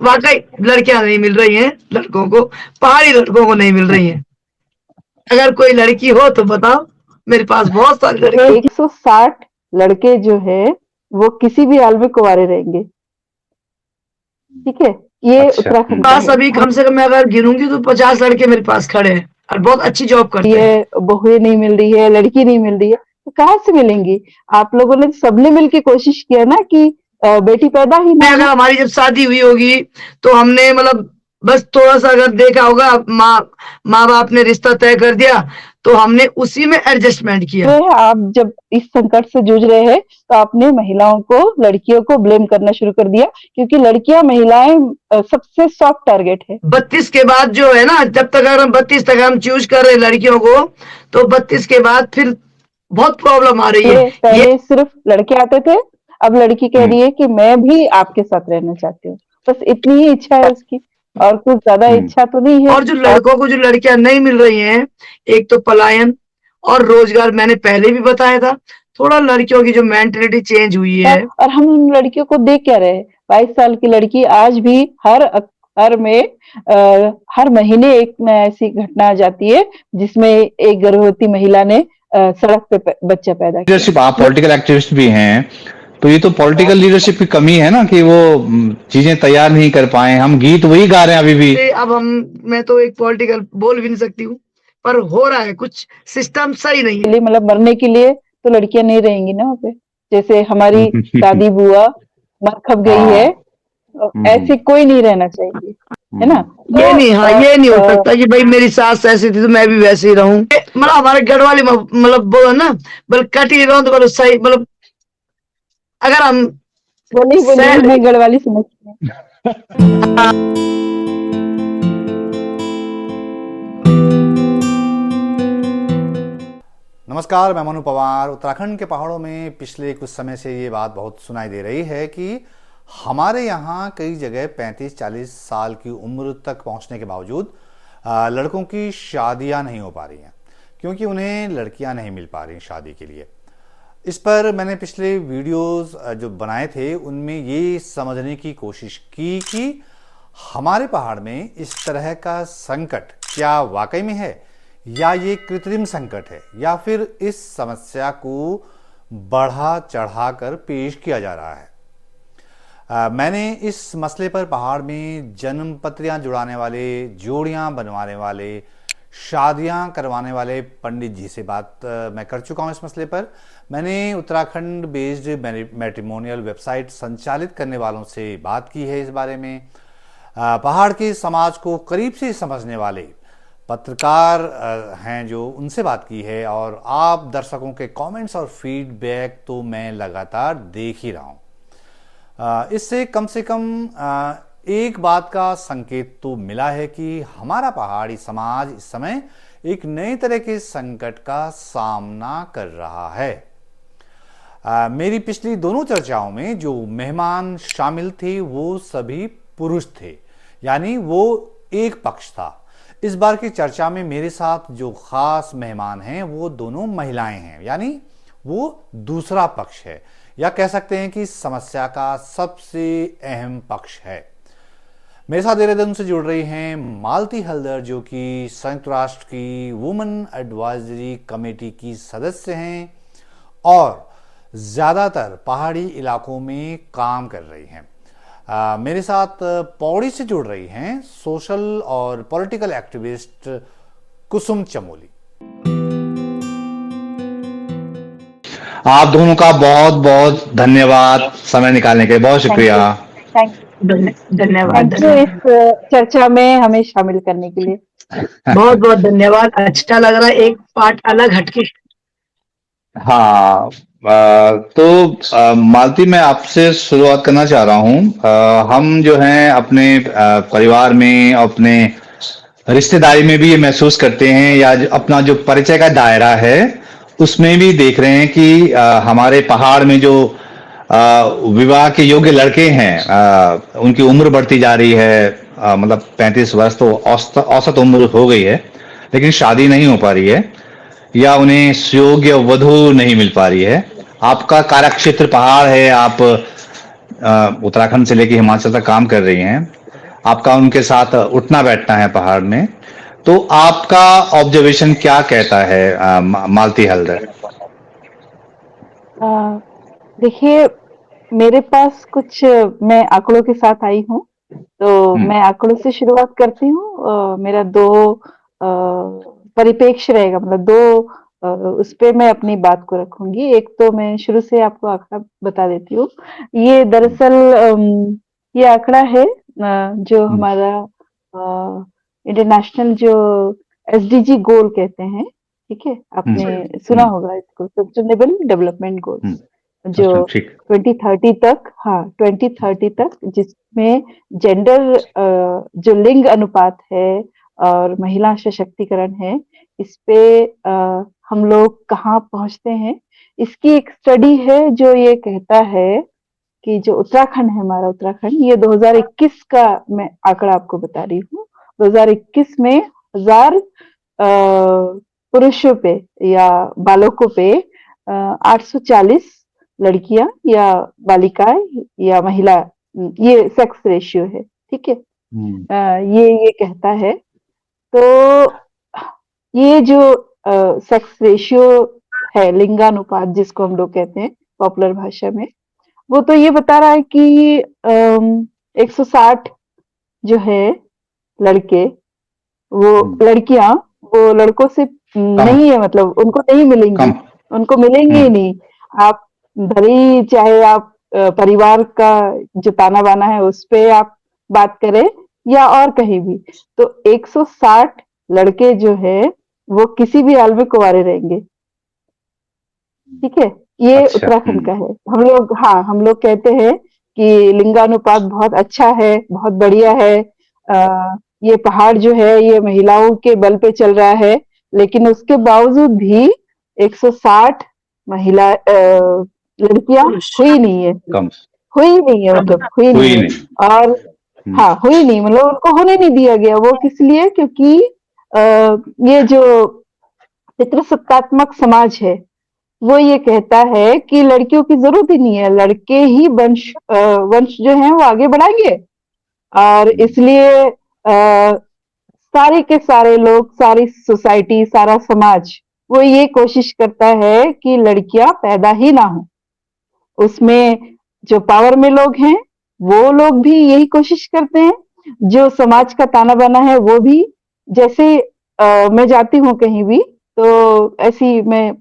वाकई लड़कियां नहीं मिल रही हैं लड़कों को, पहाड़ी लड़कों को नहीं मिल रही हैं। अगर कोई लड़की हो तो बताओ, मेरे पास बहुत सारी लड़की। 160 लड़के जो है वो किसी भी हाल में कुंवारे रहेंगे। ठीक है, ये अच्छा। उत्तराखंड का पास है। अभी कम से कम मैं अगर गिनूंगी तो 50 लड़के मेरे पास खड़े हैं और बहुत अच्छी जॉब करते हैं। ये बहुएं नहीं मिल रही है, लड़की नहीं मिल रही है, तो कहाँ से मिलेंगी? आप लोगों ने सबने मिलके कोशिश किया ना कि बेटी पैदा ही ना अगर हो। हमारी जब शादी हुई होगी तो हमने मतलब बस थोड़ा सा अगर देखा होगा, माँ बाप ने रिश्ता तय कर दिया तो हमने उसी में एडजस्टमेंट जो किया। है, आप जब इस संकट से जूझ रहे हैं तो आपने महिलाओं को, लड़कियों को ब्लेम करना शुरू कर दिया, क्योंकि लड़कियां, महिलाएं सबसे सॉफ्ट टारगेट है। 32 के बाद जो है ना, जब तक अगर हम 32 तक हम चूज कर रहे हैं लड़कियों को, तो 32 के बाद फिर बहुत प्रॉब्लम आ रही है। ये पहले सिर्फ लड़के आते थे, अब लड़की कह रही है कि मैं भी आपके साथ रहना चाहती हूँ। बस इतनी ही इच्छा है उसकी, और कुछ ज्यादा इच्छा तो नहीं है। और जो लड़कों को जो लड़कियां नहीं मिल रही हैं, एक तो पलायन और रोजगार मैंने पहले भी बताया था, थोड़ा लड़कियों की जो मेंटेलिटी चेंज हुई है। और हम उन लड़कियों को देख क्या रहे हैं? 22 साल की लड़की आज भी हर महीने एक न ऐसी घटना आ जाती है जिसमें एक गर्भवती महिला ने सड़क पे बच्चा पैदा किया। लीडरशिप, आप पॉलिटिकल एक्टिविस्ट भी हैं, तो ये तो पॉलिटिकल लीडरशिप की कमी है ना कि वो चीजें तैयार नहीं कर पाए। हम गीत वही गा रहे हैं अभी भी। अब मैं तो एक पॉलिटिकल बोल भी नहीं सकती हूँ, पर हो रहा है कुछ, सिस्टम सही नहीं है। मतलब मरने के लिए तो लड़कियां नहीं रहेंगी ना वहाँ पे। जैसे हमारी दादी बुआ मर खप गई है, ऐसे कोई नहीं रहना चाहिए, है ना? ये नहीं, हाँ ये नहीं हो अ, सकता कि भाई मेरी सास ऐसी थी तो मैं भी वैसे ही रहूं। मतलब हमारे घर वाले मतलब बोलो ना, बल कट ही रहो तो बोलो सही, मतलब अगर हम बोली बोली सह मैं गढ़वाली समझती हूँ। नमस्कार, मैं मनु पवार। उत्तराखंड के पहाड़ों में पिछले कुछ समय से ये बात बहुत सुनाई दे रही है कि हमारे यहाँ कई जगह 35-40 साल की उम्र तक पहुँचने के बावजूद लड़कों की शादियाँ नहीं हो पा रही हैं, क्योंकि उन्हें लड़कियाँ नहीं मिल पा रही शादी के लिए। इस पर मैंने पिछले वीडियोस जो बनाए थे उनमें ये समझने की कोशिश की कि हमारे पहाड़ में इस तरह का संकट क्या वाकई में है, या ये कृत्रिम संकट है, या फिर इस समस्या को बढ़ा चढ़ाकर पेश किया जा रहा है। मैंने इस मसले पर पहाड़ में जन्म पत्रियां जुड़ाने वाले, जोड़ियां बनवाने वाले, शादियां करवाने वाले पंडित जी से बात मैं कर चुका हूं। इस मसले पर मैंने उत्तराखंड बेस्ड मैट्रिमोनियल वेबसाइट संचालित करने वालों से बात की है। इस बारे में पहाड़ के समाज को करीब से समझने वाले पत्रकार हैं जो, उनसे बात की है, और आप दर्शकों के कमेंट्स और फीडबैक तो मैं लगातार देख ही रहा हूं। इससे कम से कम एक बात का संकेत तो मिला है कि हमारा पहाड़ी समाज इस समय एक नए तरह के संकट का सामना कर रहा है। मेरी पिछली दोनों चर्चाओं में जो मेहमान शामिल थे वो सभी पुरुष थे, यानी वो एक पक्ष था। इस बार की चर्चा में मेरे साथ जो खास मेहमान हैं वो दोनों महिलाएं हैं, यानी वो दूसरा पक्ष है, या कह सकते हैं कि समस्या का सबसे अहम पक्ष है। मेरे साथ देहरादून से जुड़ रही हैं मालती हल्दर, जो कि संयुक्त राष्ट्र की वुमेन एडवाइजरी कमेटी की सदस्य हैं और ज्यादातर पहाड़ी इलाकों में काम कर रही हैं। मेरे साथ पौड़ी से जुड़ रही हैं सोशल और पॉलिटिकल एक्टिविस्ट कुसुम चमोली। आप दोनों का बहुत बहुत धन्यवाद समय निकालने के लिए। बहुत शुक्रिया। धन्यवाद। इस चर्चा में हमें शामिल करने के लिए बहुत बहुत धन्यवाद। अच्छा लग रहा है, एक पार्ट अलग हटके। हाँ, तो मालती, मैं आपसे शुरुआत करना चाह रहा हूँ। हम जो हैं अपने परिवार में, अपने रिश्तेदारी में भी ये महसूस करते हैं, या अपना जो परिचय का दायरा है उसमें भी देख रहे हैं कि हमारे पहाड़ में जो विवाह के योग्य लड़के हैं उनकी उम्र बढ़ती जा रही है। मतलब 35 वर्ष तो औसत उम्र हो गई है, लेकिन शादी नहीं हो पा रही है, या उन्हें सुयोग्य वधू नहीं मिल पा रही है। आपका कार्यक्षेत्र पहाड़ है, आप उत्तराखंड से लेकर हिमाचल तक काम कर रही हैं, आपका उनके साथ उठना बैठना है पहाड़ में, तो आपका ऑब्जर्वेशन क्या कहता है मालती हल्दर? अ, देखिए, मेरे पास कुछ मैं आंकड़ों के साथ आई हूँ, तो हम्म मैं आंकड़ों से शुरुआत करती हूँ। मेरा 2 परिप्रेक्ष्य रहेगा, मतलब 2 उस पे मैं अपनी बात को रखूँगी। एक तो मैं शुरू से आपको आंकड़ा बता देती हूँ। ये हम्म दरअसल ये आंकड़ा है जो हम्म हमारा इंटरनेशनल जो एसडीजी गोल कहते हैं, ठीक है? आपने सुना हम्म होगा इसको, सस्टेनेबल डेवलपमेंट गोल्स, जो अच्छा, ठीक। 2030 तक, हाँ, 2030 तक, जिसमें जेंडर जो लिंग अनुपात है और महिला सशक्तिकरण है, इस पे हम लोग कहाँ पहुँचते हैं, इसकी एक स्टडी है जो ये कहता है कि जो उत्तराखंड है, हमारा उत्तराखंड, ये 2021 का मैं आंकड़ा आपको बता रही हूँ। 2021 में 1000 पुरुषों पे या बालकों पे 840 लड़कियां या बालिकाएं या महिला, ये सेक्स रेशियो है, ठीक है? हम्म ये कहता है। तो ये जो सेक्स रेशियो है, लिंगानुपात जिसको हम लोग कहते हैं पॉपुलर भाषा में, वो तो ये बता रहा है कि 160 जो है लड़के, वो हम्म, लड़कियां, वो लड़कों से कम नहीं है, मतलब उनको नहीं कम। मिलेंगी, उनको मिलेंगे ही हम्म नहीं। आप भले ही चाहे आप परिवार का जो ताना बाना है उस पे आप बात करें या और कहीं भी, तो 160 लड़के जो है वो किसी भी हाल में कुंवारे रहेंगे, ठीक है? ये अच्छा। उत्तराखंड का है। हम लोग, हाँ, हम लोग कहते हैं कि लिंगानुपात बहुत अच्छा है, बहुत बढ़िया है। ये पहाड़ जो है ये महिलाओं के बल पे चल रहा है, लेकिन उसके बावजूद भी 160 महिला लड़कियां हुई नहीं है, कम। हुई नहीं है, मतलब हुई हुई नहीं है। नहीं। और हम्म हाँ, हुई नहीं, मतलब उनको होने नहीं दिया गया। वो किस लिए? क्योंकि ये जो पितृसत्तात्मक समाज है, वो ये कहता है कि लड़कियों की जरूरत ही नहीं है, लड़के ही वंश जो है वो आगे बढ़ाएंगे। और हम्म इसलिए सारे के सारे लोग, सारी सोसाइटी, सारा समाज, वो ये कोशिश करता है कि लड़कियां पैदा ही ना हो। उसमें जो पावर में लोग हैं, वो लोग भी यही कोशिश करते हैं। जो समाज का ताना बाना है वो भी, जैसे मैं जाती हूँ कहीं भी, तो ऐसी मैं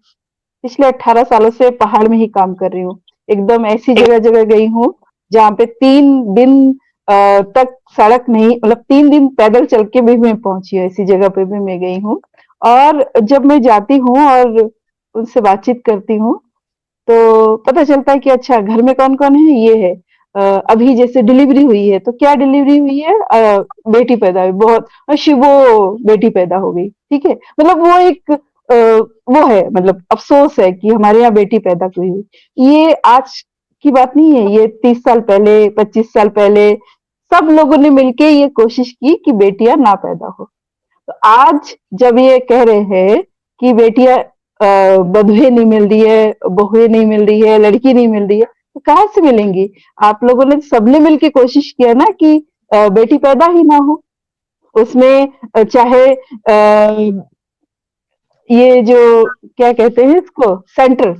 पिछले 18 सालों से पहाड़ में ही काम कर रही हूँ। एकदम ऐसी जगह-जगह गई हूँ, जहाँ पे 3 दिन तक सड़क नहीं, मतलब 3 दिन पैदल चल के भी मैं पहुँची हूँ, ऐसी जगह पे भी मैं गई हूँ। और जब मैं जाती हूँ और उनसे बातचीत करती हूँ, तो पता चलता है कि अच्छा, घर में कौन-कौन है? ये है। अभी जैसे डिलीवरी हुई है, तो क्या डिलीवरी हुई है? बेटी पैदा हुई, बहुत वो बेटी पैदा हो गई, ठीक है? मतलब वो एक वो है, मतलब अफ़सोस है कि हमारे यहाँ बेटी पैदा हुई हुई। ये आज की बात नहीं है, ये 30 साल पहले, 25 साल पहले सब लोगों ने मिलके ये कोशिश की कि बेटियाँ ना पैदा हो। तो आज जब ये कह रहे हैं कि बेटियां बधुए नहीं मिल रही है, बहुएं नहीं मिल रही है, लड़की नहीं मिल रही है, तो कहाँ से मिलेंगी? आप लोगों ने, सबने मिलके कोशिश किया ना कि बेटी पैदा ही ना हो। उसमें चाहे ये जो क्या कहते हैं इसको, सेंटर,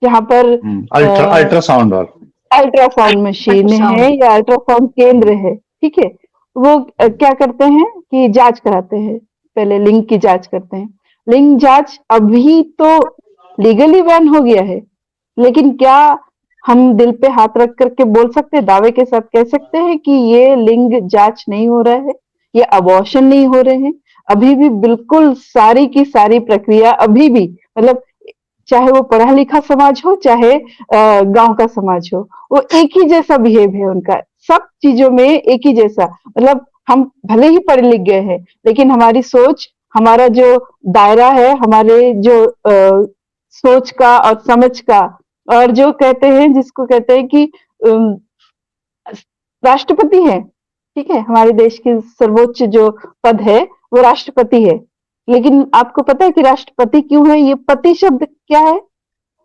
जहाँ पर अल्ट्रासाउंड और अल्ट्रासाउंड मशीन है या अल्ट्रासाउंड केंद्र है, ठीक है? वो क्या करते हैं कि जांच कराते हैं, पहले लिंग की जांच करते हैं। लिंग जांच अभी तो लीगली बैन हो गया है, लेकिन क्या हम दिल पे हाथ रख करके बोल सकते हैं, दावे के साथ कह सकते हैं कि ये लिंग जांच नहीं हो रहा है, ये अबॉर्शन नहीं हो रहे हैं? अभी भी बिल्कुल सारी की सारी प्रक्रिया अभी भी, मतलब चाहे वो पढ़ा लिखा समाज हो, चाहे गांव का समाज हो, वो एक ही जैसा बिहेव है उनका, सब चीजों में एक ही जैसा। मतलब हम भले ही पढ़े लिख गए हैं, लेकिन हमारी सोच, हमारा जो दायरा है, हमारे जो सोच का और समझ का, और जो कहते हैं, जिसको कहते हैं कि अम, राष्ट्रपति है, ठीक है? हमारे देश की सर्वोच्च जो पद है वो राष्ट्रपति है। लेकिन आपको पता है कि राष्ट्रपति क्यों है? ये पति शब्द क्या है?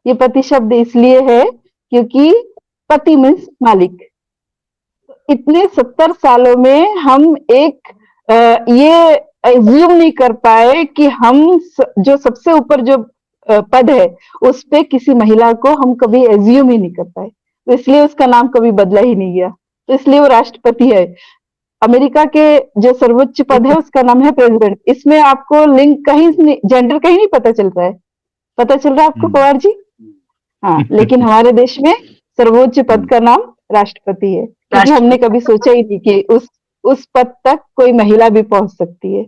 ये पति शब्द इसलिए है क्योंकि पति मीन्स मालिक। इतने 70 सालों में हम ये एज्यूम नहीं कर पाए कि जो सबसे ऊपर जो पद है उस पे किसी महिला को हम कभी एज्यूम ही नहीं कर पाए, तो इसलिए उसका नाम कभी बदला ही नहीं गया, तो इसलिए वो राष्ट्रपति है। अमेरिका के जो सर्वोच्च पद है उसका नाम है प्रेसिडेंट। इसमें आपको लिंग कहीं जेंडर कहीं नहीं पता चल रहा है, पता चल रहा है आपको पवार जी? हाँ, लेकिन हमारे देश में सर्वोच्च पद का नाम राष्ट्रपति है, क्योंकि हमने कभी सोचा ही नहीं कि उस पद तक कोई महिला भी पहुंच सकती है।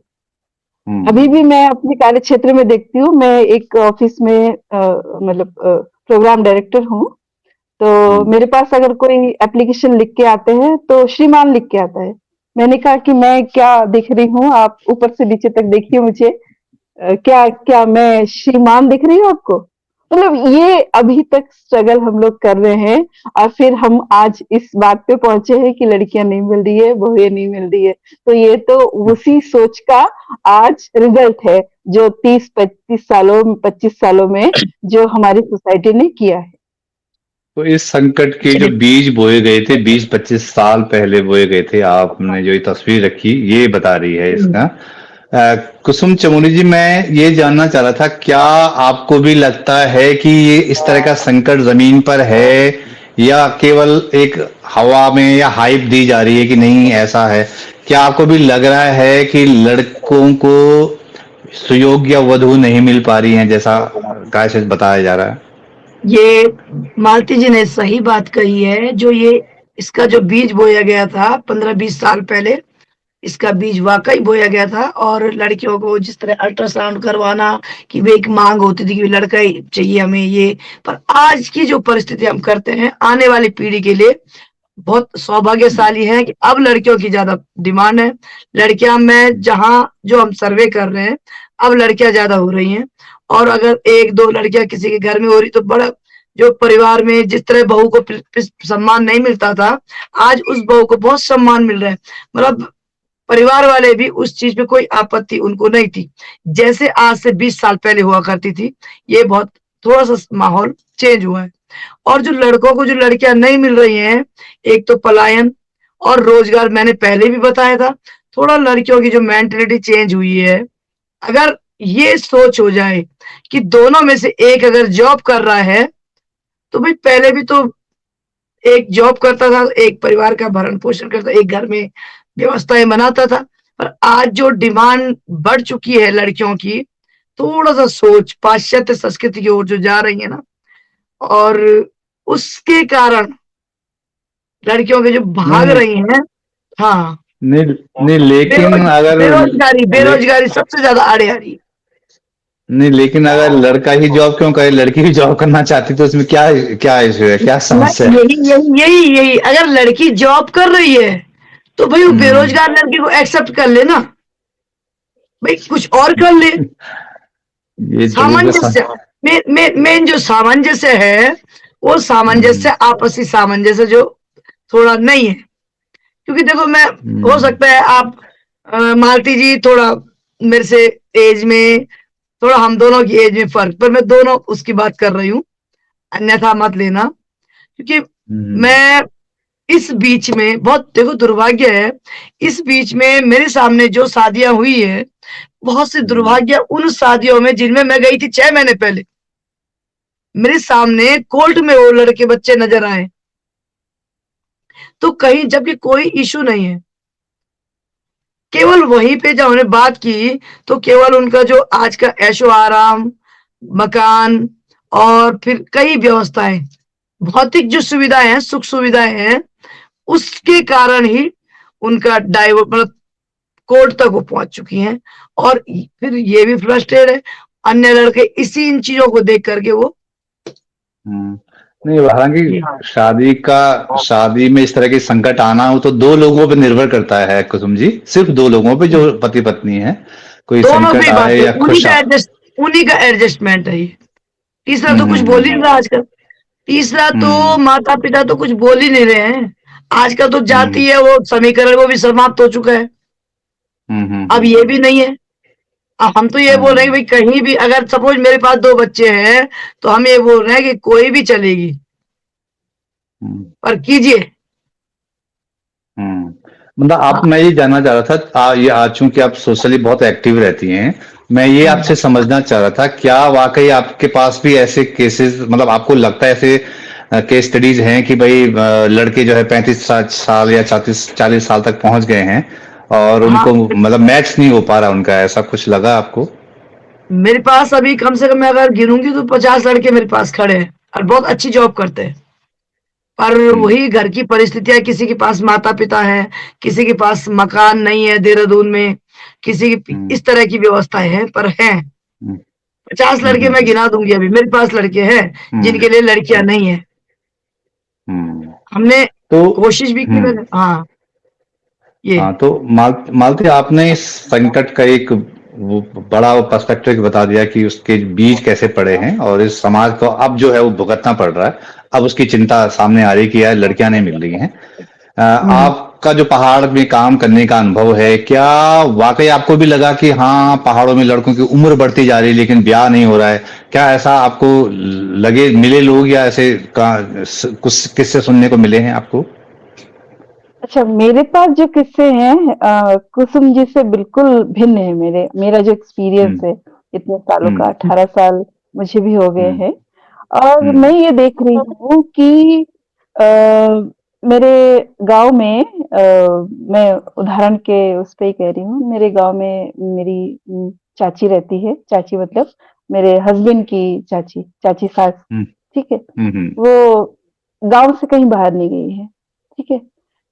अभी भी मैं अपने कार्य क्षेत्र में देखती हूँ, मैं एक ऑफिस में मतलब प्रोग्राम डायरेक्टर हूँ, तो मेरे पास अगर कोई एप्लीकेशन लिख के आते हैं तो श्रीमान लिख के आता है। मैंने कहा कि मैं क्या दिख रही हूँ, आप ऊपर से नीचे तक देखिए मुझे, क्या क्या मैं श्रीमान दिख रही हूँ आपको? मतलब ये अभी तक स्ट्रगल हम लोग कर रहे हैं, और फिर हम आज इस बात पे पहुंचे हैं कि लड़कियां नहीं मिल रही है, बहुएं नहीं मिल रही है। तो ये तो उसी सोच का आज रिजल्ट है जो 30-25 सालों 25 सालों में जो हमारी सोसाइटी ने किया है। तो इस संकट के जो बीज बोए गए थे 20-25 साल पहले बोए गए थे, आपने जो ये तस्वीर रखी ये बता रही है इसका। कुसुम चमोली जी, मैं ये जानना चाह रहा था, क्या आपको भी लगता है कि ये इस तरह का संकट जमीन पर है, या केवल एक हवा में या हाइप दी जा रही है कि नहीं ऐसा है? क्या आपको भी लग रहा है कि लड़कों को सुयोग्य वधू नहीं मिल पा रही हैं, जैसा कैसे बताया जा रहा है? ये मालती जी ने सही बात कही है। जो ये इसका जो बीज बोया गया था 15-20 साल पहले, इसका बीज वाकई बोया गया था। और लड़कियों को जिस तरह अल्ट्रासाउंड करवाना कि वे एक मांग होती थी कि लड़का ही चाहिए हमें, ये पर आज की जो परिस्थिति हम करते हैं आने वाली पीढ़ी के लिए बहुत सौभाग्यशाली है कि अब लड़कियों की ज्यादा डिमांड है। लड़कियां में जहां जो हम सर्वे कर रहे हैं, अब लड़कियां ज्यादा हो रही हैं। और अगर 1-2 लड़कियां किसी के घर में हो रही तो बड़ा, जो परिवार में जिस तरह बहू को सम्मान नहीं मिलता था, आज उस बहू को बहुत सम्मान मिल रहा है। मतलब परिवार वाले भी उस चीज पे कोई आपत्ति उनको नहीं थी, जैसे आज से 20 साल पहले हुआ करती थी। ये बहुत थोड़ा सा माहौल चेंज हुआ है। और जो लड़कों को जो लड़कियां नहीं मिल रही हैं, एक तो पलायन और रोजगार, मैंने पहले भी बताया था। थोड़ा लड़कियों की जो मेंटेलिटी चेंज हुई है, अगर ये सोच हो जाए कि दोनों में से एक अगर जॉब कर रहा है, तो भाई पहले भी तो एक जॉब करता था, एक परिवार का भरण पोषण करता, एक घर में व्यवस्थाएं बनाता था। पर आज जो डिमांड बढ़ चुकी है लड़कियों की, थोड़ा सा सोच पाश्चात्य संस्कृति की ओर जो जा रही है ना, और उसके कारण लड़कियों के जो भाग नहीं रही हैं। हाँ, नहीं नहीं, लेकिन अगर बेरोजगारी ले, बेरोजगारी सबसे ज्यादा आड़े आ रही है। नहीं, लेकिन अगर लड़का ही जॉब क्यों करे, लड़की भी जॉब करना चाहती तो उसमें क्या क्या इशू है, क्या समस्या है? यही अगर लड़की जॉब कर रही है तो भाई वो बेरोजगार लड़की को एक्सेप्ट कर लेना, भाई कुछ और कर ले। ये जरूर सामंजस्य, मेन जो सामंजस्य है, वो सामंजस्य आपसी सामंजस्य जो थोड़ा नहीं है। क्योंकि देखो, मैं हो सकता है आप मालती जी थोड़ा मेरे से एज में, थोड़ा हम दोनों की एज में फर्क, पर मैं दोनों उसकी बात कर रही हूँ, अन्यथा मत लेना। क्योंकि मैं इस बीच में बहुत, देखो दुर्भाग्य है, इस बीच में मेरे सामने जो शादियां हुई है, बहुत सी दुर्भाग्य उन शादियों में जिनमें मैं गई थी 6 महीने पहले, मेरे सामने कोर्ट में वो लड़के बच्चे नजर आए, तो कहीं जबकि कोई इशू नहीं है। केवल वहीं पे जब हमने बात की, तो केवल उनका जो आज का ऐशो आराम, मकान और फिर कई व्यवस्थाएं, भौतिक जो सुविधाएं हैं, सुख सुविधाएं हैं, उसके कारण ही उनका डाइवोर्स, मतलब कोर्ट तक वो पहुंच चुकी हैं। और फिर ये भी फ्रस्ट्रेट है, अन्य लड़के इसी इन चीजों को देख करके वो नहीं, हालांकि शादी में इस तरह के संकट आना हो तो दो लोगों पे निर्भर करता है कुसुम जी, सिर्फ दो लोगों पे, जो पति पत्नी है। कोई दोनों संकट की बात आए है, या खुश उन्हीं का एडजस्टमेंट है ये। तीसरा तो कुछ बोल ही नहीं रहा आजकल। तीसरा तो माता पिता तो कुछ बोल ही नहीं रहे हैं। आजकल तो जाति है वो समीकरण, वो भी समाप्त हो चुका है। अब ये भी नहीं है। अब हम तो ये बोल रहे हैं कि भाई कहीं भी, अगर सपोज मेरे पास 2 बच्चे हैं, तो हम ये बोल रहे हैं कि कोई भी चलेगी, पर कीजिए। मतलब आप, हाँ मैं ये जानना चाह रहा था, ये आज चूंकि आप सोशली बहुत एक्टिव रहती हैं, मैं ये आपसे समझना चाह रहा था, क्या वाकई आपके पास भी ऐसे केसेस, मतलब आपको लगता है ऐसे केस स्टडीज हैं कि भाई लड़के जो है 35 साल या 40 साल तक पहुंच गए हैं और हाँ। उनको मतलब मैच नहीं हो पा रहा उनका, ऐसा कुछ लगा आपको? मेरे पास अभी कम से कम मैं अगर गिनूंगी तो 50 लड़के मेरे पास खड़े हैं और बहुत अच्छी जॉब करते हैं। पर हम्म। वही घर की परिस्थितियां, किसी के पास माता पिता है, किसी के पास मकान नहीं है देहरादून में, किसी की हम्म। इस तरह की व्यवस्थाएं हैं, पर हैं। हम्म। 50 हम्म। लड़के मैं गिना दूंगी, अभी मेरे पास लड़के हैं हम्म। जिनके लिए लड़कियां नहीं है। हम्म। हमने तो कोशिश भी की, मैंने, हाँ, ये। हाँ, तो मालती, आपने इस संकट का एक वो बड़ा पर्सपेक्टिव बता दिया कि उसके बीज कैसे पड़े हैं और इस समाज को अब जो है वो भुगतना पड़ रहा है। अब उसकी चिंता सामने आ रही है कि यार लड़कियां नहीं मिल रही हैं। हम्म। आपका जो पहाड़ में काम करने का अनुभव है, क्या वाकई आपको भी लगा कि हाँ पहाड़ों में लड़कों की उम्र बढ़ती जा रही है लेकिन ब्याह नहीं हो रहा है? क्या ऐसा आपको लगे, मिले लोग, या ऐसे कुछ किस्से सुनने को मिले हैं आपको? अच्छा, मेरे पास जो किस्से हैं कुसुम जी से बिल्कुल भिन्न है। मेरा जो एक्सपीरियंस हम्म। है इतने सालों का, हम्म। 18 साल मुझे भी हो गए हम्म। हैं। और मैं हम्म। ये देख रही हूँ कि अ, मेरे गांव में, मैं उदाहरण के उस पे ही कह रही हूँ, मेरे गांव में मेरी चाची रहती है। चाची मतलब मेरे हस्बैंड की चाची, चाची सास। हम्म। ठीक है। हम्म। वो गांव से कहीं बाहर नहीं गई है। ठीक है।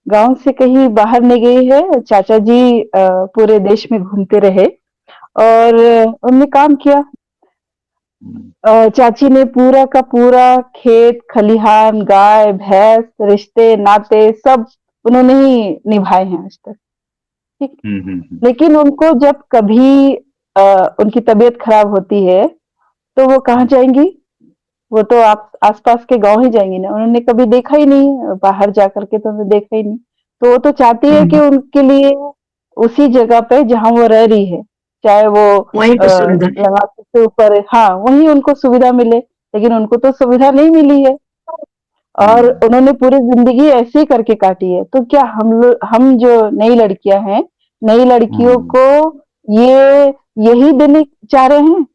गांव से कहीं बाहर नहीं गई है। चाचा जी पूरे देश में घूमते रहे और उनने काम किया। हम्म। चाची ने पूरा का पूरा खेत खलिहान, गाय भैंस, रिश्ते नाते सब उन्होंने ही निभाए हैं आज तक। ठीक। हम्म। हम्म। लेकिन उनको जब कभी उनकी तबीयत खराब होती है तो वो कहाँ जाएंगी? वो तो आप आसपास के गांव ही जाएंगी ना। उन्होंने कभी देखा ही नहीं, बाहर जा करके तो उन्होंने देखा ही नहीं। तो वो तो चाहती है कि हम्म। उनके लिए उसी जगह पे जहां वो रह रही है, चाहे वो वहीं पर सुविधा है। लगा से ऊपर, हाँ, वहीं उनको सुविधा मिले। लेकिन उनको तो सुविधा नहीं मिली है और हम्म। उन्होंने पूरी जिंदगी ऐसे ही करके काटी है। तो क्या हम जो नई लड़कियां हैं, नई लड़कियों हम्म। को ये यही देने चाह रहे हैं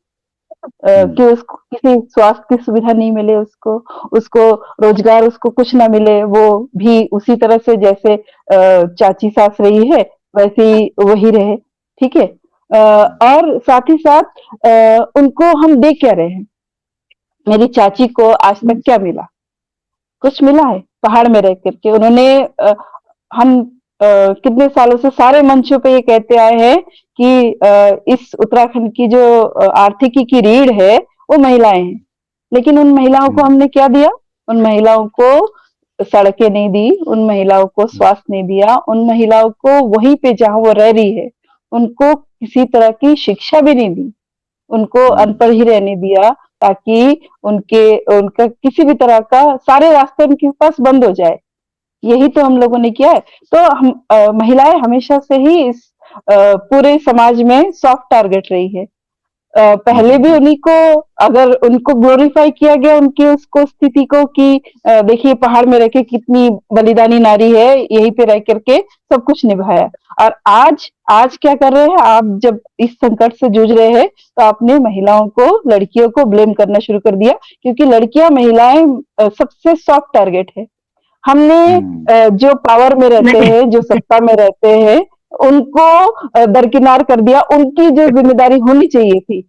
हम्म। कि उसको किसी स्वास्थ्य की सुविधा नहीं मिले, उसको रोजगार, उसको कुछ ना मिले, वो भी उसी तरह से जैसे चाची सास रही है वैसे ही वही रहे। ठीक है। और साथ ही साथ उनको हम दे क्या रहे हैं? मेरी चाची को आज तक क्या मिला? कुछ मिला है? पहाड़ में रह करके उन्होंने हम कितने सालों से सारे मंचों पे ये कहते आए हैं कि इस उत्तराखंड की जो आर्थिकी की रीढ़ है वो महिलाएं हैं। लेकिन उन महिलाओं को हम्म। हमने क्या दिया? उन महिलाओं को सड़कें नहीं दी, उन महिलाओं को स्वास्थ्य नहीं दिया, उन महिलाओं को वहीं पे जहां वो रह रही है उनको किसी तरह की शिक्षा भी नहीं दी, उनको हम्म। अनपढ़ ही रहने दिया, ताकि उनके उनका किसी भी तरह का सारे रास्ते उनके पास बंद हो जाए। यही तो हम लोगों ने किया है। तो हम महिलाएं हमेशा से ही इस पूरे समाज में सॉफ्ट टारगेट रही है। पहले भी हम्म। उन्हीं को, अगर उनको ग्लोरीफाई किया गया उनकी उसको स्थिति को कि देखिए पहाड़ में रह के कितनी बलिदानी नारी है, यहीं पे रह करके सब कुछ निभाया। और आज आज क्या कर रहे हैं आप? जब इस संकट से जूझ रहे हैं तो आपने महिलाओं को, लड़कियों को ब्लेम करना शुरू कर दिया, क्योंकि लड़कियां, महिलाएं सबसे सॉफ्ट टारगेट है। हमने हम्म। जो पावर में रहते नहीं, हैं, जो सत्ता में रहते हैं, उनको दरकिनार कर दिया। उनकी जो जिम्मेदारी होनी चाहिए थी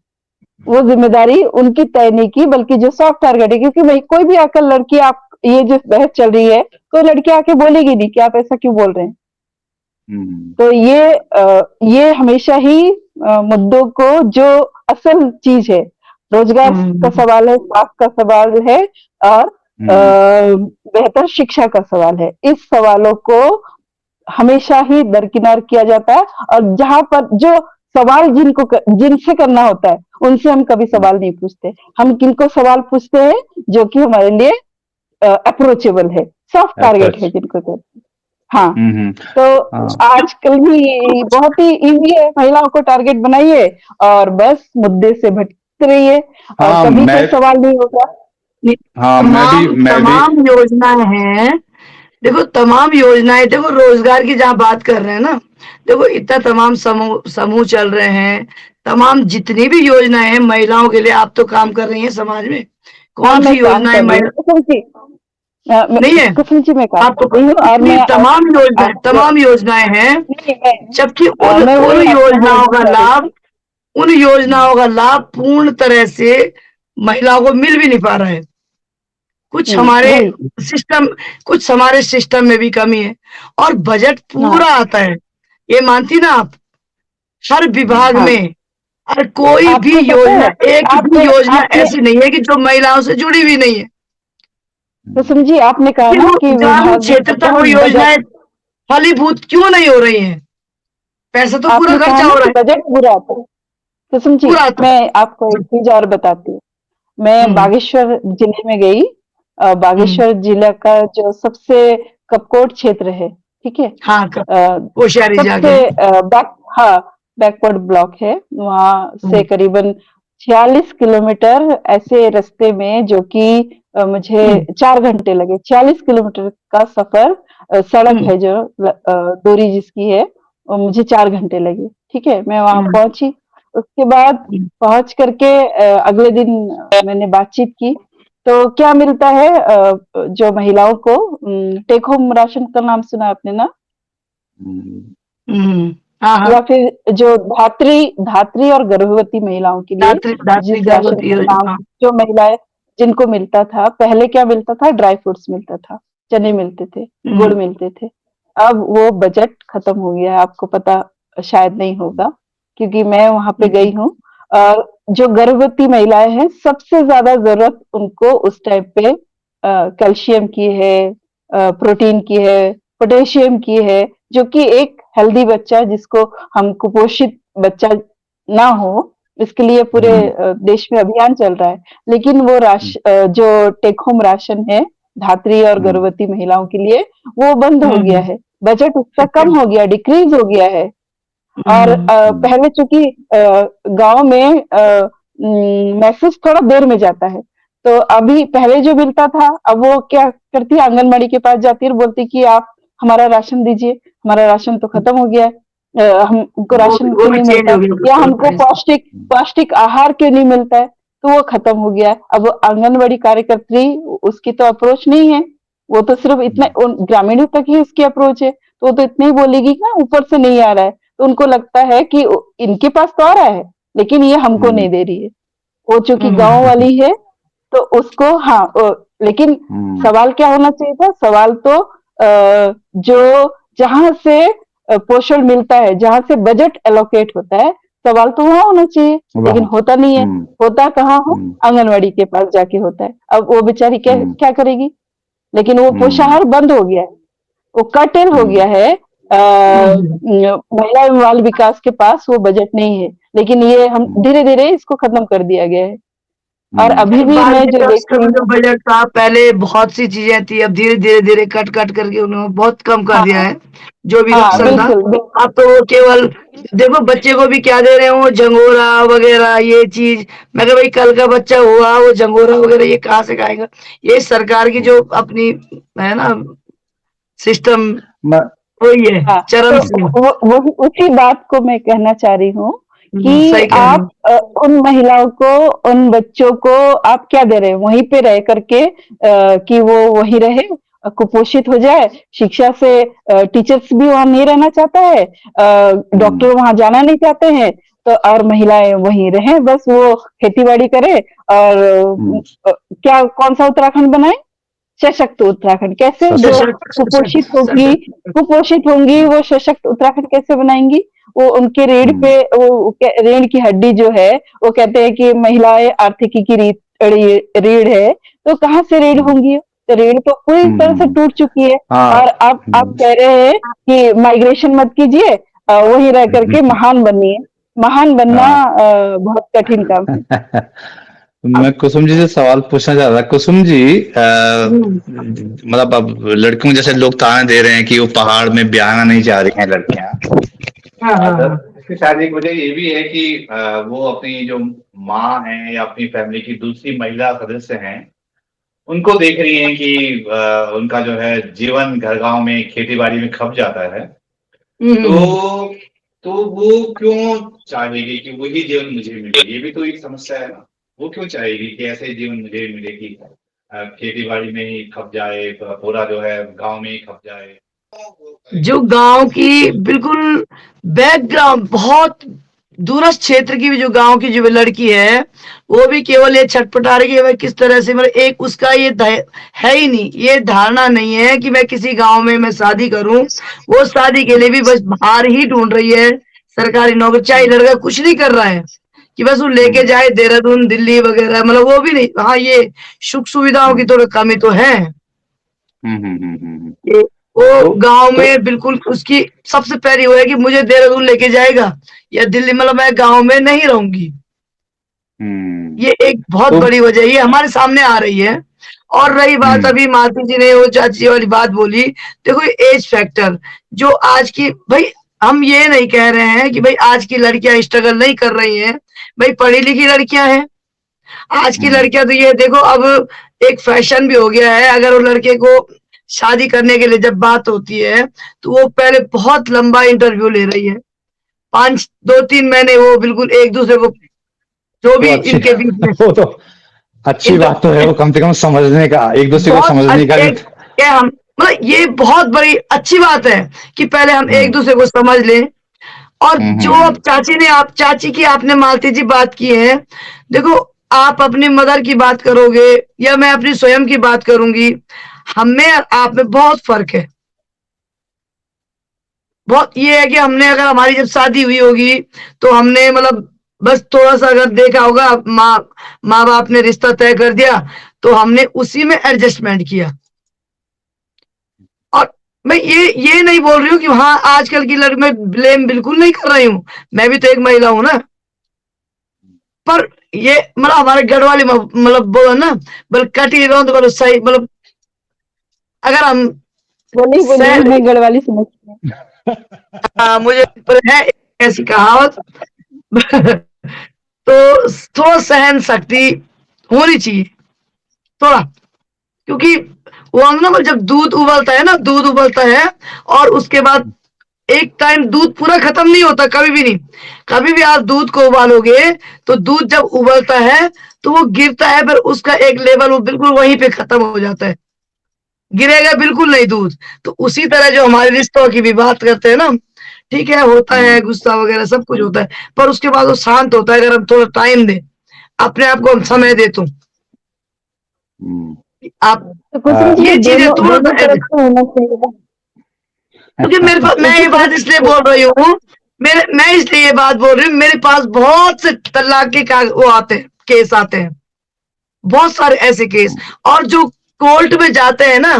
वो जिम्मेदारी उनकी तय नहीं की, बल्कि जो सॉफ्ट टारगेट है, क्योंकि भाई कोई भी आकर लड़की, आप ये जो बहस चल रही है, कोई लड़की आके बोलेगी नहीं कि आप ऐसा क्यों बोल रहे हैं। हम्म। तो ये हमेशा ही मुद्दों को, जो असल चीज है, रोजगार का हम्म। सवाल है, स्वास्थ्य का सवाल है और हम्म। बेहतर शिक्षा का सवाल है, इस सवालों को हमेशा ही दरकिनार किया जाता है। और जहां पर जो सवाल जिनसे करना होता है उनसे हम कभी सवाल नहीं पूछते। हम किनको सवाल पूछते हैं? जो कि हमारे लिए अप्रोचेबल है, सॉफ्ट टारगेट है अप्रोच। जिनको कहते हैं। हाँ। हम्म। तो हाँ। आजकल भी बहुत ही इजी है, महिलाओं को टारगेट बनाइए और बस मुद्दे से भटकते रहिए और हाँ कभी मैं कोई सवाल नहीं होगा। हाँ तमाम मैं भी तमाम योजनाएं हैं। देखो तमाम योजनाएं, देखो रोजगार की जहाँ बात कर रहे हैं ना, देखो इतना तमाम समूह समूह चल रहे हैं, तमाम जितनी भी योजनाएं हैं महिलाओं के लिए, आप तो काम कर रही हैं समाज में, हाँ, कौन मैं सी काम योजनाएं कर रही हूँ महिला कुसुम जी। नहीं है? कुसुम जी, मैं काम आपको कर रही हूँ और इतनी मैं आपको तमाम योजनाएं हैं, नहीं, मैं जबकि उन मैं उन वही आपको योजनाओं बोलना का चाह रही लाभ थी। उन योजनाओं का लाभ पूर्ण तरह से महिलाओं को मिल भी नहीं पा रहा है। कुछ हमारे वही। सिस्टम कुछ हमारे सिस्टम में भी कमी है, और बजट हाँ, पूरा आता है, ये मानती ना आप? हर विभाग हाँ। में, और कोई भी आपको पता योजना, है, एक भी आपने योजना आपने ऐसी नहीं है कि जो महिलाओं से जुड़ी हुई नहीं है। कुसुम जी, आपने कहा फिर ना वो कि ग्रामीण विभाग में क्षेत्र तक पता वो है बजट। योजनाएं फलीभूत क्यों नहीं हो रही हैं? पैसा तो पूरा आपने कहा खर्चा ना हो रहा कि है, बजट पूरा आता है। कुसुम जी, पूरा आता है। मैं आपको एक चीज और बताती हूँ। मैं हम्म बागेश्वर जिले में गई। हम्म बागेश्वर जिला का जो सबसे कपकोट क्षेत्र है, ठीक है, हाँ, अ, होशियारी जाके। सबसे हाँ, बैकवर्ड ब्लॉक है। वहां से हम्म करीबन 46 किलोमीटर ऐसे रास्ते में, जो कि मुझे हम्म 4 घंटे लगे। 40 किलोमीटर का सफर, सड़क हम्म है जो दूरी जिसकी है, वो मुझे 4 घंटे लगे। ठीक है, मैं वहां हम्म पहुंची। उसके बाद हम्म पहुंच करके अगले दिन मैंने बातचीत की। तो क्या मिलता है जो महिलाओं को, टेक होम राशन का नाम सुना आपने ना? हाँ हाँ। या फिर जो धात्री धात्री और गर्भवती महिलाओं के लिए धात्री धात्री जिस राशन गर्भवती का नाम, योजना। हाँ। जो महिलाएं जिनको मिलता था पहले, क्या मिलता था? ड्राई फ्रूट्स मिलता था, चने मिलते थे, गुड़ हम्म मिलते थे। अब वो बजट खत्म हो गया है, आपको पता शायद नहीं होगा, क्योंकि मैं वहां पे हम्म गई हूँ। जो गर्भवती महिलाएं हैं, सबसे ज्यादा जरूरत उनको उस टाइम पे कैल्शियम की है, प्रोटीन की है, पोटेशियम की है, जो कि एक हेल्दी बच्चा, जिसको हम कुपोषित बच्चा ना हो, इसके लिए पूरे देश में अभियान चल रहा है। लेकिन वो जो टेक होम राशन है धात्री और गर्भवती महिलाओं के लिए, वो बंद हो गया हम्म है। बजट उसका अच्छा। कम हो गया, डिक्रीज हो गया है। और हम्म पहले चूंकि गांव में मैसेज थोड़ा देर में जाता है, तो अभी पहले जो मिलता था, अब वो क्या करती है, आंगनबाड़ी के पास जाती है और बोलती है कि आप हमारा राशन दीजिए, हमारा राशन तो खत्म हो गया है, हमको राशन वो क्यों भी नहीं चेंज मिलता हो है, या गया हमको प्राइस। पौष्टिक पौष्टिक आहार क्यों नहीं मिलता है, तो वो खत्म हो गया है। अब वो आंगनबाड़ी कार्यकर्त्री, उसकी तो अप्रोच नहीं है, वो तो सिर्फ इतना ग्रामीणों तक ही उसकी अप्रोच है, तो वो तो इतना ही बोलेगी कि ना ऊपर से नहीं आ रहा है। तो उनको लगता है कि इनके पास तो आ रहा है, लेकिन ये हमको नहीं दे रही है। वो चूंकि गांव हम्म वाली है, तो उसको, हाँ, लेकिन सवाल क्या होना चाहिए था? सवाल तो जो जहां से पोषण मिलता है, जहां से बजट एलोकेट होता है, सवाल तो वहां होना चाहिए, लेकिन होता नहीं है। होता कहाँ हो? आंगनवाड़ी के पास जाके होता है। अब वो बेचारी क्या क्या करेगी? लेकिन वो पोषाहार बंद हो गया है, वो कर्टेल हो गया है। हम्म महिला एवं बाल विकास के पास वो बजट नहीं है, लेकिन ये हम धीरे धीरे इसको खत्म कर दिया गया है। और अभी भी बाल मैं जो विकास देख का रही भी जो हूँ। बजट था, पहले बहुत सी चीजें थी, अब धीरे धीरे धीरे कट कट करके उन्होंने बहुत कम कर दिया हाँ, है, जो भी हाँ, राशन था। बिल्कुल, बिल्कुल। अब तो वो केवल, देखो बच्चे को भी क्या दे रहे हो, झंगोरा वगैरह ये चीज। मैं कहा भाई कल का बच्चा हुआ, वो झंगोरा वगैरह ये कहाँ से खाएगा? ये सरकार की जो अपनी है ना सिस्टम, मैं वही है हाँ, चरम तो से। वही उसी बात को मैं कहना चाह रही हूँ कि सही कह रहे आप हो। उन महिलाओं को, उन बच्चों को आप क्या दे रहे हैं? वहीं पे रह करके कि वो वहीं रहे, कुपोषित हो जाए। शिक्षा से टीचर्स भी वहां नहीं रहना चाहता है, डॉक्टर वहां जाना नहीं चाहते हैं, तो और महिलाएं वहीं रहें, बस वो खेती बाड़ी करे। और क्या, कौन सा उत्तराखंड बनाए? सशक्त उत्तराखंड। कैसे? जो सशक्त कुपोषित सशक्त होगी, सशक्त। कुपोषित होंगी, वो सशक्त उत्तराखंड कैसे बनाएंगी? वो उनके रीढ़ पे, वो रीढ़ की हड्डी जो है, वो कहते हैं कि महिलाएं आर्थिकी की रीढ़ है, तो कहाँ से रीढ़ होंगी? तो रीढ़ तो पूरी तरह से टूट चुकी है। और हाँ आप कह रहे हैं कि माइग्रेशन मत कीजिए, वहीं रह करके महान बनिए। महान बनना हाँ बहुत कठिन काम है। मैं कुसुम जी से सवाल पूछना चाह रहा था। कुसुम जी, हम्म, मतलब अब लड़कियों जैसे लोग ताने दे रहे हैं कि वो पहाड़ में ब्याहना नहीं चाह रही हैं लड़कियां। हाँ हाँ अगर हाँ इसकी शायद एक वजह ये भी है कि वो अपनी जो माँ है या अपनी फैमिली की दूसरी महिला सदस्य हैं, उनको देख रही हैं कि उनका जो है जीवन घर गांव में खेती बाड़ी में खप जाता है, तो वो क्यों चाहेगी कि वही जीवन मुझे मिले? ये भी तो एक समस्या है ना। वो क्यों चाहेगी कि ऐसे जीवन मुझे मिले कि खेती बाड़ी में ही खप जाए, पूरा जो है गांव में ही खप जाए? जो गांव की बिल्कुल बैकग्राउंड बहुत दूरस्थ क्षेत्र की भी जो गांव की जो लड़की है, वो भी केवल ये छटपटा रही है किस तरह से, मतलब एक उसका ये है ही नहीं, ये धारणा नहीं है कि मैं किसी गांव में मैं शादी करूं। वो शादी के लिए भी बस बाहर ही ढूंढ रही है सरकारी नौकरी, चाहे लड़का कुछ नहीं कर रहा है कि बस वो लेके जाए देहरादून दिल्ली वगैरह, मतलब वो भी नहीं। हाँ, ये सुख सुविधाओं की थोड़ी कमी तो है। ये वो गांव में बिल्कुल उसकी सबसे पहली वो है कि मुझे देहरादून लेके जाएगा या दिल्ली, मतलब मैं गांव में नहीं रहूंगी। ये एक बहुत बड़ी वजह ये हमारे सामने आ रही है। और रही बात अभी मालती जी ने वो चाची वाली बात बोली, देखो एज फैक्टर जो आज की, भाई हम ये नहीं कह रहे हैं कि भाई आज की लड़कियां स्ट्रगल नहीं कर रही हैं, भाई पढ़ी लिखी लड़कियां हैं। आज की लड़कियां तो ये देखो, अब एक फैशन भी हो गया है, अगर वो लड़के को शादी करने के लिए जब बात होती है तो वो पहले बहुत लंबा इंटरव्यू ले रही है, 2-3 महीने वो बिल्कुल एक दूसरे को जो भी तो इनके बीच में वो तो अच्छी बात तो है, वो कम से कम समझने का, एक दूसरे को समझने का भी। क्या हम, मतलब ये बहुत बड़ी अच्छी बात है कि पहले हम एक दूसरे को समझ लें। और जो अब चाची की आपने मालती जी बात की है, देखो आप अपनी मदर की बात करोगे या मैं अपनी स्वयं की बात करूंगी, हम में और आप में बहुत फर्क है। बहुत ये है कि हमने, अगर हमारी जब शादी हुई होगी तो हमने मतलब बस थोड़ा सा अगर देखा होगा, माँ बाप ने रिश्ता तय कर दिया तो हमने उसी में एडजस्टमेंट किया। और मैं ये नहीं बोल रही हूँ कि हाँ आजकल की लड़की, मैं ब्लेम बिल्कुल नहीं कर रही हूँ, मैं भी तो एक महिला हूं ना। पर ये मतलब हमारे गढ़ वाली मतलब बोलो ना, बल कटी रहो तो बोलो सही, मतलब अगर हम बोली मैं गढ़ वाली समझती हूँ। हाँ, मुझे पर है ऐसी कहावत तो थोड़ा सहन शक्ति होनी चाहिए थोड़ा, क्योंकि वो ना जब दूध उबलता है ना, दूध उबलता है और उसके बाद एक टाइम दूध पूरा खत्म नहीं होता, कभी भी नहीं। कभी भी आप दूध को उबालोगे तो दूध जब उबलता है तो वो गिरता है, फिर उसका एक लेवल वो बिल्कुल वहीं पे खत्म हो जाता है, गिरेगा बिल्कुल नहीं दूध। तो उसी तरह जो हमारे रिश्तों की भी बात करते हैं ना, ठीक है होता है गुस्सा वगैरह सब कुछ होता है, पर उसके बाद वो शांत होता है अगर हम थोड़ा टाइम दें, अपने आप को हम समय दे तो आप तो कुछ नहीं, ये चीजें दोनों थोड़ा तरफ से होना चाहिए। क्योंकि मेरे पास, मैं ये बात इसलिए बोल रही हूँ, मैं इसलिए ये बात बोल रही हूँ, मेरे पास बहुत से तलाक के वो आते हैं, केस आते हैं, बहुत सारे ऐसे केस। और जो कोर्ट में जाते हैं ना,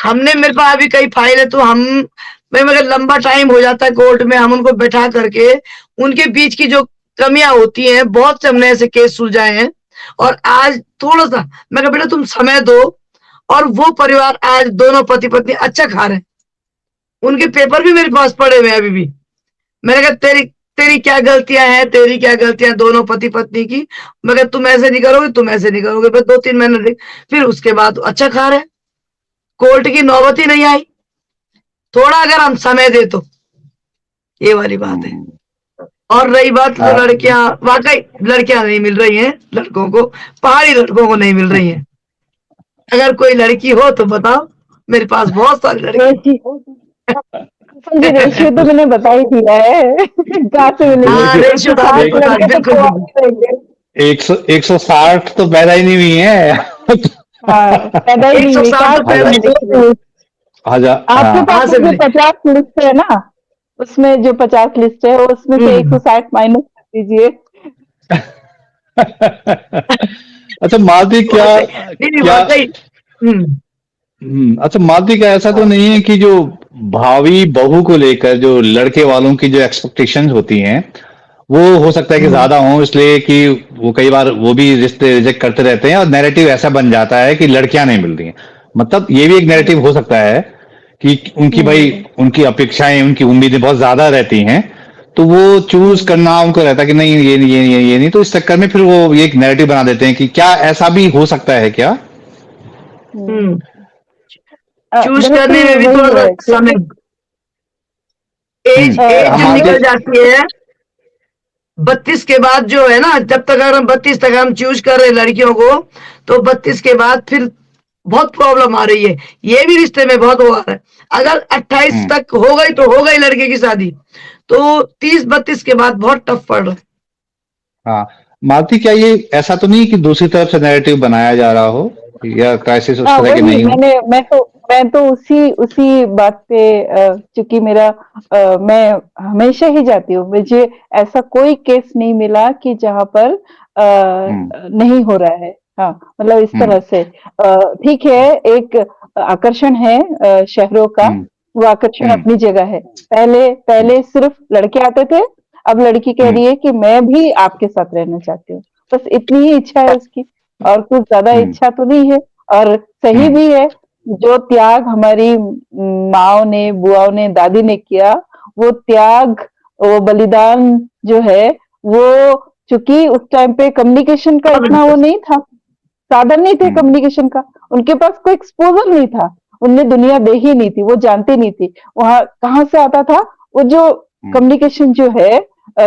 हमने, मेरे पास अभी कई फाइल है, तो हम मगर लंबा टाइम हो जाता है कोर्ट में, हम उनको बैठा करके उनके बीच की जो कमियां होती हैं, बहुत से हमने ऐसे केस सुलझाए हैं। और आज थोड़ा सा मैं कहा बेटा तुम समय दो, और वो परिवार आज दोनों पति पत्नी अच्छा खा रहे हैं, उनके पेपर भी मेरे पास पड़े हुए हैं अभी भी। मैंने कहा तेरी क्या गलतियां हैं, तेरी क्या गलतियां दोनों पति पत्नी की, मगर तुम ऐसे नहीं करोगे, तुम ऐसे नहीं करोगे, बस 2-3 महीने फिर उसके बाद अच्छा खा रहे, कोर्ट की नौबत ही नहीं आई। थोड़ा अगर हम समय दे तो, ये वाली बात है। और रही बात तो लड़कियां, वाकई लड़कियां नहीं मिल रही हैं लड़कों को, पहाड़ी लड़कों को नहीं मिल रही हैं। अगर कोई लड़की हो तो बताओ, मेरे पास बहुत सारी लड़की। रेशियो तो मैंने बता ही दिया है कहाँ से मिलेगी, रेशियो तो आपको बता दी, बिल्कुल 160 तो पैदा ही नहीं हुई है। पैदा ही नहीं हुई, कहाँ आपके पास जो 50 लिस्ट है ना, उसमें जो 50 लिस्ट है उसमें से 160 माइनस कर दीजिए। अच्छा मालती, क्या अच्छा मालती, क्या ऐसा तो नहीं है कि जो भावी बहू को लेकर जो लड़के वालों की जो एक्सपेक्टेशंस होती हैं वो हो सकता है कि ज्यादा हो, इसलिए कि वो कई बार वो भी रिश्ते रिजेक्ट करते रहते हैं और नैरेटिव ऐसा बन जाता है कि लड़कियां नहीं मिल रही हैं। मतलब ये भी एक नैरेटिव हो सकता है कि उनकी भाई उनकी अपेक्षाएं, उनकी उम्मीदें बहुत ज्यादा रहती हैं, तो वो चूज करना उनको रहता है कि नहीं ये नहीं, तो इस चक्कर में फिर वो ये एक नैरेटिव बना देते हैं कि क्या ऐसा भी हो सकता है क्या? हम्म चूज करने दरअसल में भी वही थोड़ा सा है क्योंकि समय, एज एज हम जो आगे निकल जाती है 32 के बाद, जो है ना, जब तक अगर हम 32 तक हम चूज कर रहे हैं लड़कियों को, तो 32 के बाद फिर बहुत प्रॉब्लम आ रही है। ये भी रिश्ते में बहुत हुआ है। अगर 28 हम्म, तक हो गई तो हो गई लड़के की शादी, तो 30-32 के बाद बहुत टफ पड़ रहा है। हाँ, मालती, क्या ये ऐसा तो नहीं कि दूसरी तरफ से नैरेटिव बनाया जा रहा हो, या क्राइसिस उस हाँ तरह की वही नहीं हो? मैं तो उसी उसी बात पे चूंकि मेरा मैं हमेशा ही जाती हूँ, मुझे ऐसा कोई केस नहीं मिला कि जहाँ पर हम्म, नहीं हो रहा है। हाँ मतलब इस हम्म, तरह से ठीक है, एक आकर्षण है शहरों का, हम्म, वो आकर्षण हम्म, अपनी जगह है। पहले हम्म, पहले सिर्फ लड़के आते थे, अब लड़की कह हम्म, रही है कि मैं भी आपके साथ रहना चाहती हूँ। बस इतनी ही इच्छा है उसकी, और कुछ ज्यादा हम्म, इच्छा तो नहीं है। और सही हम्म, भी है, जो त्याग हमारी माँओं ने, बुआओं ने, दादी ने किया, वो त्याग, वो बलिदान जो है, वो चूंकि उस टाइम पे कम्युनिकेशन का इतना वो नहीं था, साधन नहीं थे हम्म, कम्युनिकेशन का, उनके पास कोई एक्सपोजर नहीं था, उनने दुनिया देखी नहीं थी, वो जानती नहीं थी। वहां कहाँ से आता था वो जो हम्म, कम्युनिकेशन जो है,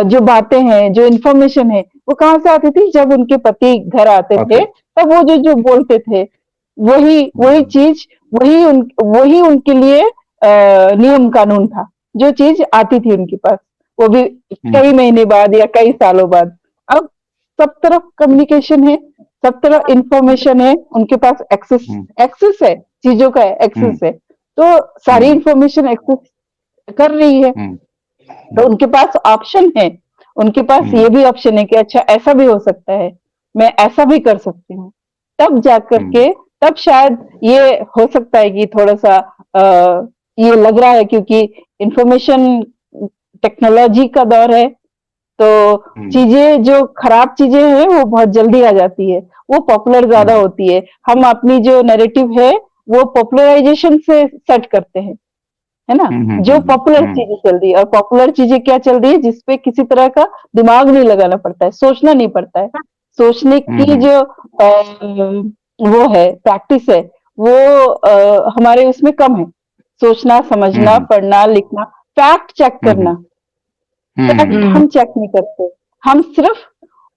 जो बातें हैं, जो इन्फॉर्मेशन है, वो कहाँ से आती थी? जब उनके पति घर आते ओके, थे, तब वो जो जो बोलते थे, वही वही हम्म, चीज, वही उनके लिए नियम कानून था, जो चीज आती थी उनके पास, वो भी हम्म, कई महीने बाद या कई सालों बाद। अब सब तरफ कम्युनिकेशन है, सब तरफ इंफॉर्मेशन है, उनके पास एक्सेस हम्म, एक्सेस है, चीजों का एक्सेस हम्म, है, तो सारी हम्म, इंफॉर्मेशन एक्सेस कर रही है। हम्म, तो उनके पास ऑप्शन है, उनके पास हम्म, ये भी ऑप्शन है कि अच्छा ऐसा भी हो सकता है, मैं ऐसा भी कर सकती हूँ। तब जा हम्म, करके, तब शायद ये हो सकता है कि थोड़ा सा ये लग रहा है, क्योंकि इंफॉर्मेशन टेक्नोलॉजी का दौर है, तो हम्म, चीजें जो खराब चीजें हैं वो बहुत जल्दी आ जाती है, वो पॉपुलर ज्यादा हम्म, होती है। हम अपनी जो नैरेटिव है वो पॉपुलराइजेशन से सेट करते हैं, है ना? हम्म, जो पॉपुलर चीजें चल रही है, और पॉपुलर चीजें क्या चल रही है, जिसपे किसी तरह का दिमाग नहीं लगाना पड़ता है, सोचना नहीं पड़ता है। सोचने की हम्म, जो वो है, प्रैक्टिस है, वो हमारे उसमें कम है। सोचना, समझना, हम्म, पढ़ना, लिखना, फैक्ट चेक हम्म, करना, फैक्ट हम्म, हम्म हम चेक नहीं करते। हम सिर्फ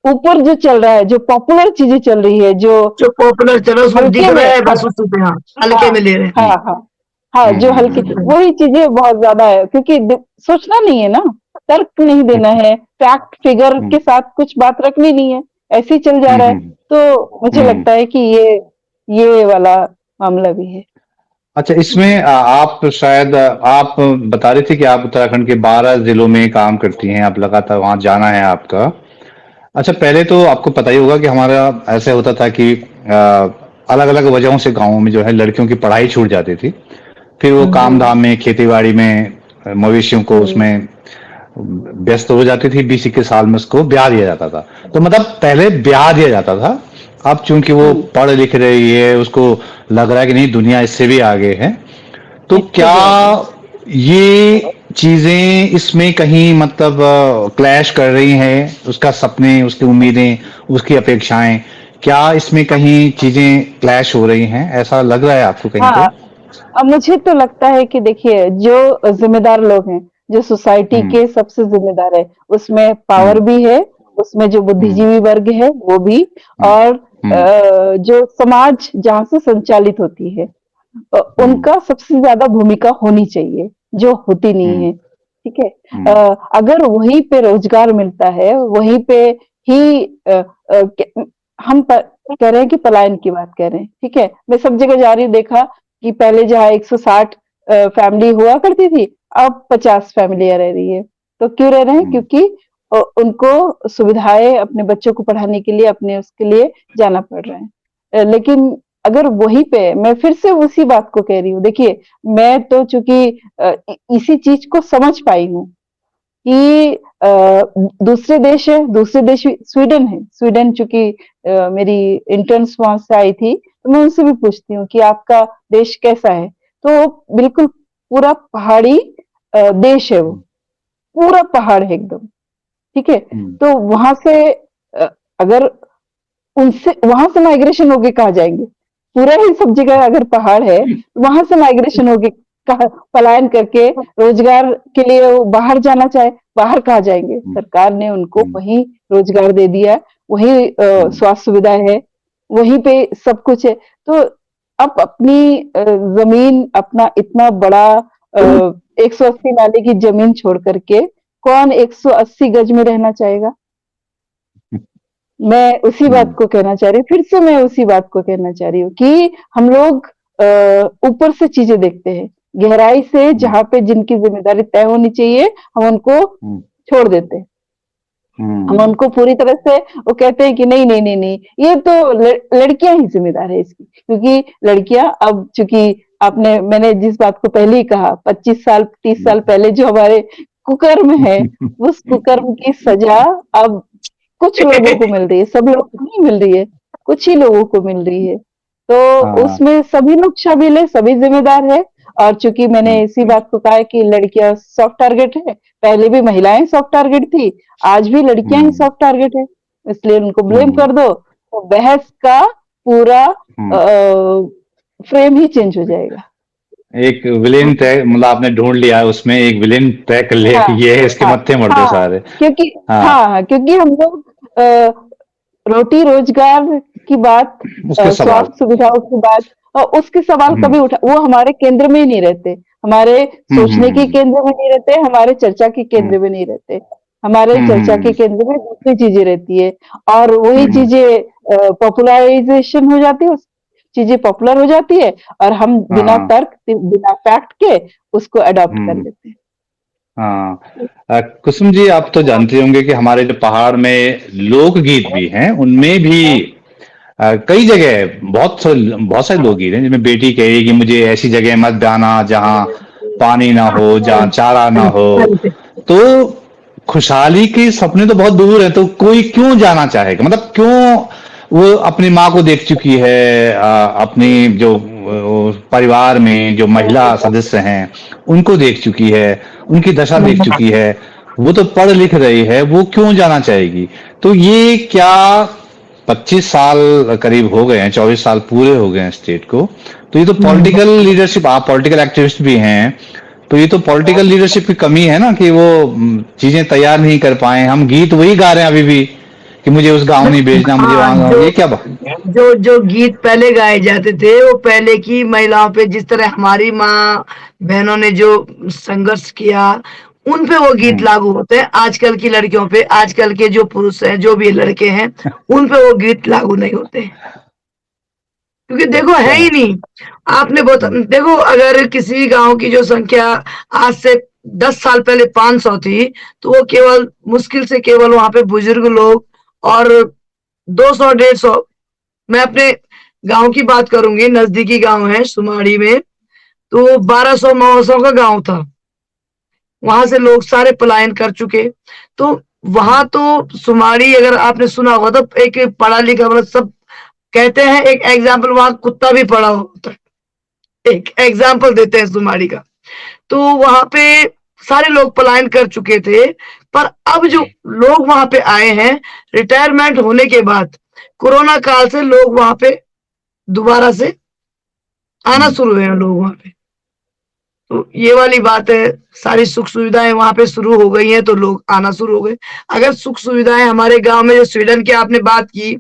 ऊपर जो चल रहा है, जो पॉपुलर चीजें चल रही है, जो जो पॉपुलर चलो उसको दिख हल्के में रहा है, बस उसी पे हाँ हल्के हाँ, में ले रहे हैं। हाँ, हाँ, हाँ, जो हल्के, हम्म, वही चीजें बहुत ज्यादा है, क्योंकि सोचना नहीं है ना, तर्क नहीं देना है, फैक्ट फिगर हम्म, के साथ कुछ बात रखनी नहीं है, ऐसे ही चल जा हम्म, रहा है। हम्म, तो मुझे हम्म। लगता है कि ये वाला मामला भी है। अच्छा, इसमें आप शायद आप बता रहे थे कि आप उत्तराखंड के 12 जिलों में काम करती हैं, आप लगातार वहां जाना है आपका। अच्छा, पहले तो आपको पता ही होगा कि हमारा ऐसे होता था कि अलग अलग वजहों से गांवों में जो है लड़कियों की पढ़ाई छूट जाती थी, फिर वो काम हम्म, धाम में, खेती बाड़ी में, मवेशियों को हम्म, उसमें व्यस्त हो जाती थी। 20-21 साल में उसको ब्याह दिया जाता था। तो मतलब पहले ब्याह दिया जाता था। अब चूंकि वो हम्म, पढ़ लिख रही है, उसको लग रहा है कि नहीं, दुनिया इससे भी आगे है, तो इससे क्या भी आगे। ये चीजें इसमें कहीं मतलब क्लैश कर रही हैं? उसका सपने, उसकी उम्मीदें, उसकी अपेक्षाएं, क्या इसमें कहीं चीजें क्लैश हो रही हैं? ऐसा लग रहा है आपको कहीं पे? हाँ, अब मुझे तो लगता है कि देखिए, जो जिम्मेदार लोग हैं, जो सोसाइटी हम्म, के सबसे जिम्मेदार है, उसमें पावर हम्म, भी है, उसमें जो हम्म, बुद्धिजीवी वर्ग है वो भी, हम्म, और हम्म, जो समाज जहाँ से संचालित होती है, हम्म, उनका सबसे ज्यादा भूमिका होनी चाहिए, जो होती नहीं हम्म, है। ठीक है, हम्म, अगर वहीं पे रोजगार मिलता है, वहीं पे ही हम कह रहे हैं कि पलायन की बात कर रहे हैं, ठीक है, मैं सब जगह जा रही हूँ, देखा कि पहले जहाँ 160 फैमिली हुआ करती थी, अब 50 फैमिलियां रह रही है। तो क्यों रह रहे हैं? हम्म, क्योंकि उनको सुविधाएं अपने बच्चों को पढ़ाने के लिए, अपने उसके लिए जाना पड़ रहा है। लेकिन अगर वहीं पे, मैं फिर से उसी बात को कह रही हूँ, देखिए, मैं तो चूंकि इसी चीज को समझ पाई हूँ कि दूसरे देश है, दूसरे देश स्वीडन है, स्वीडन चूंकि मेरी इंटर्न्स वहां से आई थी, तो मैं उनसे भी पूछती हूँ कि आपका देश कैसा है, तो वो बिल्कुल पूरा पहाड़ी देश है, वो पूरा पहाड़ है एकदम, ठीक है। हम्म, तो वहां से अगर उनसे वहां से माइग्रेशन होके कहाँ जाएंगे? पूरा ही सब जगह अगर पहाड़ है, वहां से माइग्रेशन होगी, पलायन करके रोजगार के लिए वो बाहर जाना चाहे, बाहर कहाँ जाएंगे? सरकार ने उनको वहीं रोजगार दे दिया, वहीं स्वास्थ्य सुविधा है, वहीं पे सब कुछ है। तो अब अपनी जमीन, अपना इतना बड़ा 180 नाले की जमीन छोड़ करके कौन 180 गज में रहना चाहेगा? मैं उसी बात को कहना चाह रही हूँ, फिर से मैं उसी बात को कहना चाह रही हूँ कि हम लोग ऊपर से चीजें देखते हैं, गहराई से जहाँ पे जिनकी जिम्मेदारी तय होनी चाहिए हम उनको छोड़ देते हैं। हम उनको पूरी तरह से वो कहते हैं कि नहीं नहीं नहीं नहीं, ये तो लड़कियां ही जिम्मेदार है इसकी, क्योंकि लड़कियां अब चूंकि मैंने जिस बात को पहले ही कहा, 25 साल 30 साल पहले जो हमारे कुकर्म है, उस कुकर्म की सजा अब कुछ लोगों को मिल रही है, सब लोगों को नहीं मिल रही है, कुछ ही लोगों को मिल रही है। तो उसमें सभी लोग शामिल है, सभी जिम्मेदार है। और चूंकि मैंने इसी बात को कहा है कि लड़कियां सॉफ्ट टारगेट है, पहले भी महिलाएं सॉफ्ट टारगेट थी, आज भी लड़कियां ही सॉफ्ट टारगेट है, इसलिए उनको ब्लेम कर दो तो बहस का पूरा फ्रेम ही चेंज हो जाएगा। एक विलेन तय, मतलब आपने ढूंढ लिया है, उसमें एक विलेन तय कर लिया कि ये है, इसके मत्थे मर दो सारे। क्योंकि क्योंकि हम लोग रोटी रोजगार की बात, स्वास्थ्य सुविधाओं की बात, और उसके सवाल कभी उठा, वो हमारे केंद्र में ही नहीं रहते, हमारे सोचने के केंद्र में नहीं रहते, हमारे चर्चा के केंद्र में नहीं रहते। हमारे चर्चा के केंद्र में दूसरी चीजें रहती है, और वही चीजें पॉपुलराइजेशन हो जाती है, चीजें पॉपुलर हो जाती है, और हम बिना तर्क बिना फैक्ट के उसको अडॉप्ट कर लेते हैं। कुसुम जी, आप तो जानते होंगे कि हमारे जो पहाड़ में लोकगीत भी हैं, उनमें भी कई जगह बहुत सारे लोकगीत हैं जिनमें बेटी कहेगी कि मुझे ऐसी जगह मत जाना जहां पानी ना हो, जहां चारा ना हो। तो खुशहाली के सपने तो बहुत दूर है, तो कोई क्यों जाना चाहेगा? मतलब क्यों? वो अपनी माँ को देख चुकी है, अपनी जो परिवार में जो महिला सदस्य हैं उनको देख चुकी है, उनकी दशा देख चुकी है, वो तो पढ़ लिख रही है, वो क्यों जाना चाहेगी? तो ये क्या 25 साल करीब हो गए हैं, 24 साल पूरे हो गए हैं स्टेट को, तो ये तो पॉलिटिकल लीडरशिप, आप पॉलिटिकल एक्टिविस्ट भी हैं, तो ये तो पॉलिटिकल लीडरशिप की कमी है ना कि वो चीजें तैयार नहीं कर पाए। हम गीत वही गा रहे हैं अभी भी कि मुझे उस गांव नहीं भेजना, मुझे वहां, ये क्या बात? जो गीत पहले गाए जाते थे, वो पहले की महिलाओं पे, जिस तरह हमारी माँ बहनों ने जो संघर्ष किया, उन पे वो गीत लागू होते हैं। आजकल की लड़कियों पे, आजकल के जो पुरुष हैं, जो भी लड़के हैं, उन पे वो गीत लागू नहीं होते, क्योंकि देखो है ही नहीं। आपने देखो, अगर किसी गांव की जो संख्या आज से 10 साल पहले 500 थी, तो वो केवल मुश्किल से केवल वहां पे बुजुर्ग लोग और 200-150, मैं अपने गांव की बात करूंगी, नजदीकी गांव है सुमाड़ी में, तो 1200-900 का गांव था, वहां से लोग सारे पलायन कर चुके। तो वहां तो सुमाड़ी, अगर आपने सुना होगा तो एक पढ़ा लिखा, मतलब सब कहते हैं, एक एग्जाम्पल, वहां कुत्ता भी पड़ा होता है, एक एग्जाम्पल देते हैं सुमाड़ी का। तो वहां पे सारे लोग पलायन कर चुके थे, पर अब जो लोग वहां पे आए हैं रिटायरमेंट होने के बाद, कोरोना काल से लोग वहां पे दोबारा से आना शुरू हुए हैं लोग वहां पे। तो ये वाली बात है, सारी सुख सुविधाएं वहां पे शुरू हो गई हैं, तो लोग आना शुरू हो गए। अगर सुख सुविधाएं हमारे गांव में, जो स्वीडन की आपने बात की,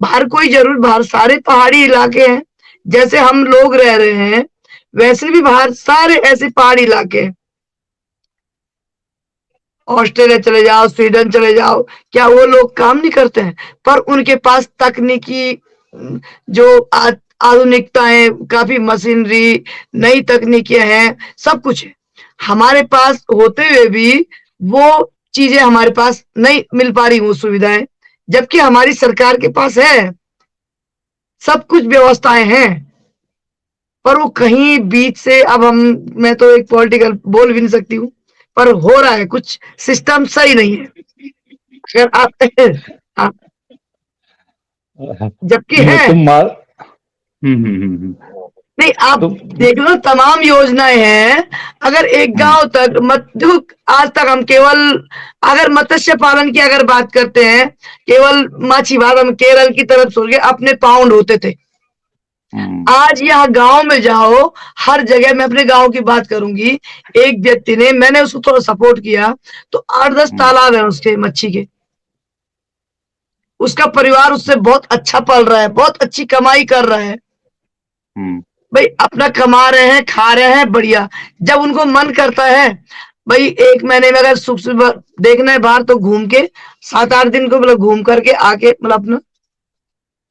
बाहर कोई जरूर, बाहर सारे पहाड़ी इलाके हैं, जैसे हम लोग रह रहे हैं वैसे भी बाहर सारे ऐसे पहाड़ी इलाके हैं। ऑस्ट्रेलिया चले जाओ, स्वीडन चले जाओ, क्या वो लोग काम नहीं करते हैं? पर उनके पास तकनीकी जो आधुनिकताएं, काफी मशीनरी, नई तकनीकियां हैं, सब कुछ है। हमारे पास होते हुए भी वो चीजें हमारे पास नहीं मिल पा रही, वो सुविधाएं, जबकि हमारी सरकार के पास है, सब कुछ व्यवस्थाएं हैं, पर वो कहीं बीच से, अब मैं तो एक पॉलिटिकल बोल भी नहीं सकती हूँ, पर हो रहा है, कुछ सिस्टम सही नहीं है। अगर आप जबकि है नहीं, आप देख लो, तमाम योजनाएं हैं। अगर एक गांव तक देखो, आज तक हम केवल, अगर मत्स्य पालन की अगर बात करते हैं, केवल मछली, हम केरल की तरफ छोड़ के अपने पाउंड होते थे, आज यहाँ गांव में जाओ, हर जगह मैं अपने गांव की बात करूंगी, एक व्यक्ति ने, मैंने उसको थोड़ा सपोर्ट किया, तो 8-10 तालाब है उसके मच्छी के। उसका परिवार उससे बहुत अच्छा पल रहा है, बहुत अच्छी कमाई कर रहा है। भाई अपना कमा रहे हैं, खा रहे हैं, बढ़िया। जब उनको मन करता है, भाई 1 महीने में अगर सुख सुबह देखना है बाहर, तो घूम के 7-8 दिन को मतलब घूम करके आके मतलब अपना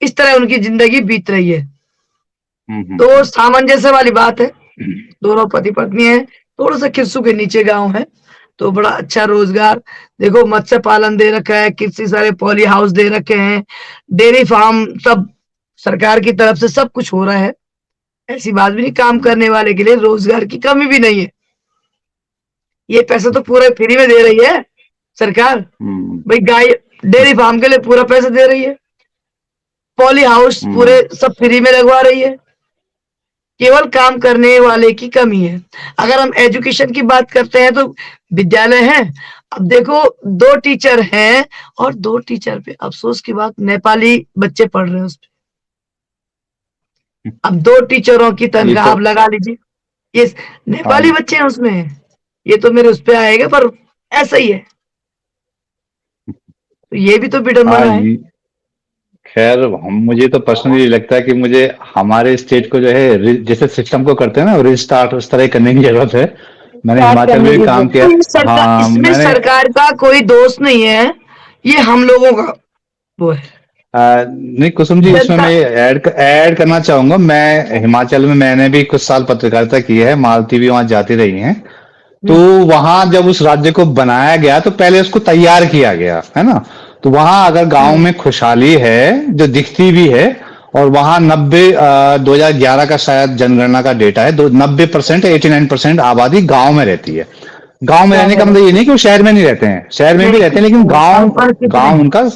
इस तरह उनकी जिंदगी बीत रही है। तो सामंजस्य वाली बात है, दोनों पति पत्नी है, थोड़ा सा खिस्सू के नीचे गांव है, तो बड़ा अच्छा रोजगार। देखो मत्स्य पालन दे रखा है, कितने सारे पॉली हाउस दे रखे हैं, डेयरी फार्म, सब सरकार की तरफ से सब कुछ हो रहा है। ऐसी बात भी नहीं, काम करने वाले के लिए रोजगार की कमी भी नहीं है। ये पैसा तो पूरा फ्री में दे रही है सरकार। भाई गाय डेयरी फार्म के लिए पूरा पैसा दे रही है, पॉली हाउस पूरे सब फ्री में लगवा रही है। केवल काम करने वाले की कमी है। अगर हम एजुकेशन की बात करते हैं तो विद्यालय है, अब देखो 2 टीचर हैं और 2 टीचर पे अफसोस की बात नेपाली बच्चे पढ़ रहे हैं उसपे। अब 2 टीचरों की तनख्वाह आप लगा लीजिए, ये नेपाली बच्चे हैं उसमें, ये तो मेरे उस पे आएगा, पर ऐसा ही है। तो ये भी तो विडंबना है। खैर मुझे तो पर्सनली लगता है कि मुझे हमारे स्टेट को जो है जैसे सिस्टम को करते हैं ना रिस्टार्ट, उस तरह करने की जरूरत है। मैंने हिमाचल में भी काम किया। हाँ, इसमें सरकार का कोई दोष नहीं है, ये हम लोगों का वो है। नहीं कुसुम जी, इसमें मैं ऐड करना चाहूंगा। मैं हिमाचल में मैंने भी कुछ साल पत्रकारिता की है, मालती भी वहां जाती रही हैं। तो वहां जब उस राज्य को बनाया गया तो पहले उसको तैयार किया गया है ना। तो वहां अगर गांव में खुशहाली है जो दिखती भी है, और वहां 2011 का शायद जनगणना का डेटा है, 90% 89% आबादी गांव में रहती है। गांव में रहने का मतलब ये नहीं कि वो शहर में नहीं रहते हैं, शहर में भी रहते हैं, लेकिन गांव उनका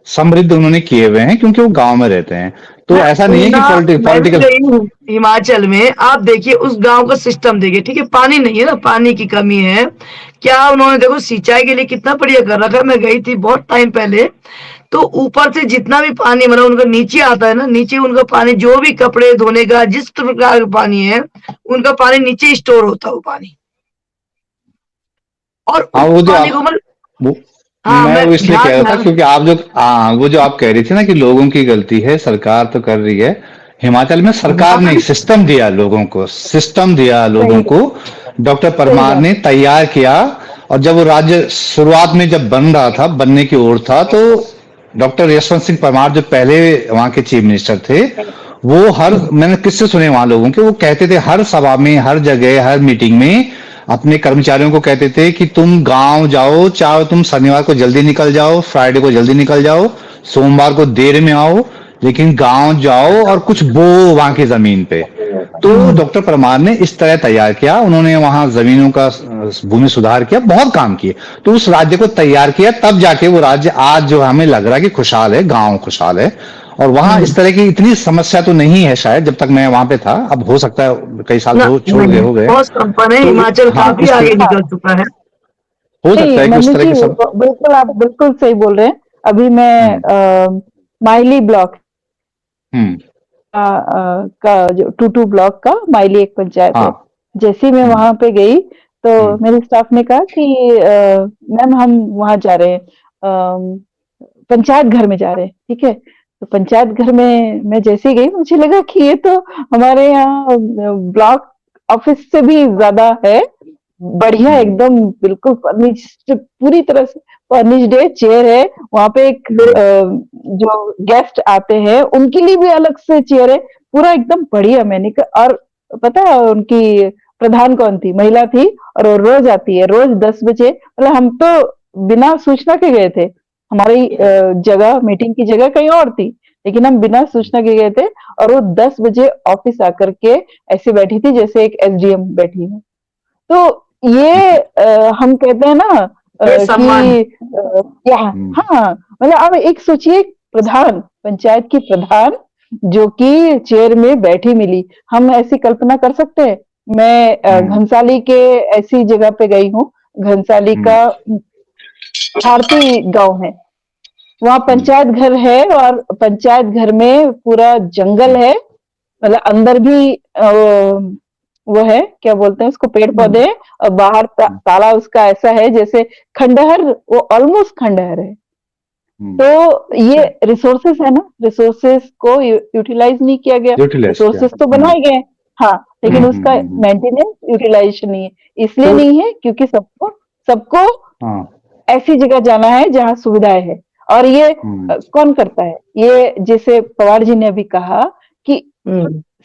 समृद्ध उन्होंने किए हुए हैं क्योंकि वो गांव में रहते हैं। तो ऐसा नहीं है कि पॉलिटिकल। हिमाचल में आप देखिए उस गांव का सिस्टम देखिए, ठीक है, पानी नहीं है ना, पानी की कमी है। क्या उन्होंने देखो सिंचाई के लिए कितना बढ़िया कर रखा है। मैं गई थी बहुत टाइम पहले, तो ऊपर से जितना भी पानी मतलब उनका नीचे आता है ना, नीचे उनका पानी जो भी कपड़े धोने का जिस प्रकार का पानी है, उनका पानी नीचे स्टोर होता है वो पानी। और पानी को मैं वो इसलिए कह रहा था क्योंकि आप जो वो जो आप कह रही थी ना कि लोगों की गलती है, सरकार तो कर रही है। हिमाचल में सरकार ने सिस्टम दिया लोगों को, सिस्टम दिया लोगों को, डॉक्टर परमार ने तैयार किया। और जब वो राज्य शुरुआत में जब बन रहा था, बनने की ओर था, तो डॉक्टर यशवंत सिंह परमार जो पहले वहां के चीफ मिनिस्टर थे, वो मैंने किससे सुने वहां लोगों के, वो कहते थे हर सभा में, हर जगह, हर मीटिंग में अपने कर्मचारियों को कहते थे कि तुम गांव जाओ, चाहे तुम शनिवार को जल्दी निकल जाओ, फ्राइडे को जल्दी निकल जाओ, सोमवार को देर में आओ, लेकिन गांव जाओ और कुछ बो वहां की जमीन पे। तो डॉक्टर परमार ने इस तरह तैयार किया, उन्होंने वहां जमीनों का भूमि सुधार किया, बहुत काम किए, तो उस राज्य को तैयार किया, तब जाके वो राज्य आज जो हमें लग रहा है कि खुशहाल है, गांव खुशहाल है। और वहां इस तरह की इतनी समस्या तो नहीं है शायद, जब तक मैं वहां पे था। अब हो सकता है कई साल छोड़ गए हो गए, बहुत संपन्न है हिमाचल, काफी आगे निकल चुका है। हो सकता है कि उस तरह की सब। बिल्कुल, आप बिल्कुल सही बोल रहे हैं। अभी मैं माइली ब्लॉक का जो टूटू ब्लॉक का माइली एक पंचायत है, जैसे मैं वहां पे गई तो मेरे स्टाफ ने कहा कि मैम हम वहां जा रहे हैं, पंचायत घर में जा रहे हैं, ठीक है। तो पंचायत घर में मैं जैसे गई, मुझे लगा कि ये तो हमारे यहाँ ब्लॉक ऑफिस से भी ज्यादा है, बढ़िया एकदम बिल्कुल फर्निश्ड, पूरी तरह से फर्निश्ड है, चेयर है वहां पे, एक जो गेस्ट आते हैं उनके लिए भी अलग से चेयर है, पूरा एकदम बढ़िया। मैंने कहा, और पता है उनकी प्रधान कौन थी? महिला थी, और वो रोज आती है, रोज 10 बजे। मतलब हम तो बिना सूचना के गए थे, हमारी जगह, मीटिंग की जगह कहीं और थी, लेकिन हम बिना सूचना के गए थे, और वो 10 बजे ऑफिस आकर के ऐसे बैठी थी जैसे एक एसडीएम बैठी है। तो ये हम कहते हैं ना कि हाँ, मतलब अब एक सोचिए, प्रधान, पंचायत की प्रधान जो कि चेयर में बैठी मिली, हम ऐसी कल्पना कर सकते हैं? मैं घनसाली के ऐसी जगह पे गई हूँ, घनसाली का भारती गांव है, वहाँ पंचायत घर है, और पंचायत घर में पूरा जंगल है, मतलब अंदर भी वो है, क्या बोलते हैं उसको, पेड़ पौधे हैं, और बाहर ताला उसका ऐसा है जैसे खंडहर, वो ऑलमोस्ट खंडहर है। तो ये रिसोर्सेस है ना, रिसोर्सेस को यूटिलाइज नहीं किया गया। यूटिलाइज किया। रिसोर्सेस तो बनाए गए, हाँ, लेकिन उसका मेंटेनेंस, यूटिलाइजेशन नहीं है। इसलिए तो नहीं है क्योंकि सबको सबको हाँ। ऐसी जगह जाना है जहाँ सुविधाएं है। और ये कौन करता है ये? जैसे पवार जी ने अभी कहा कि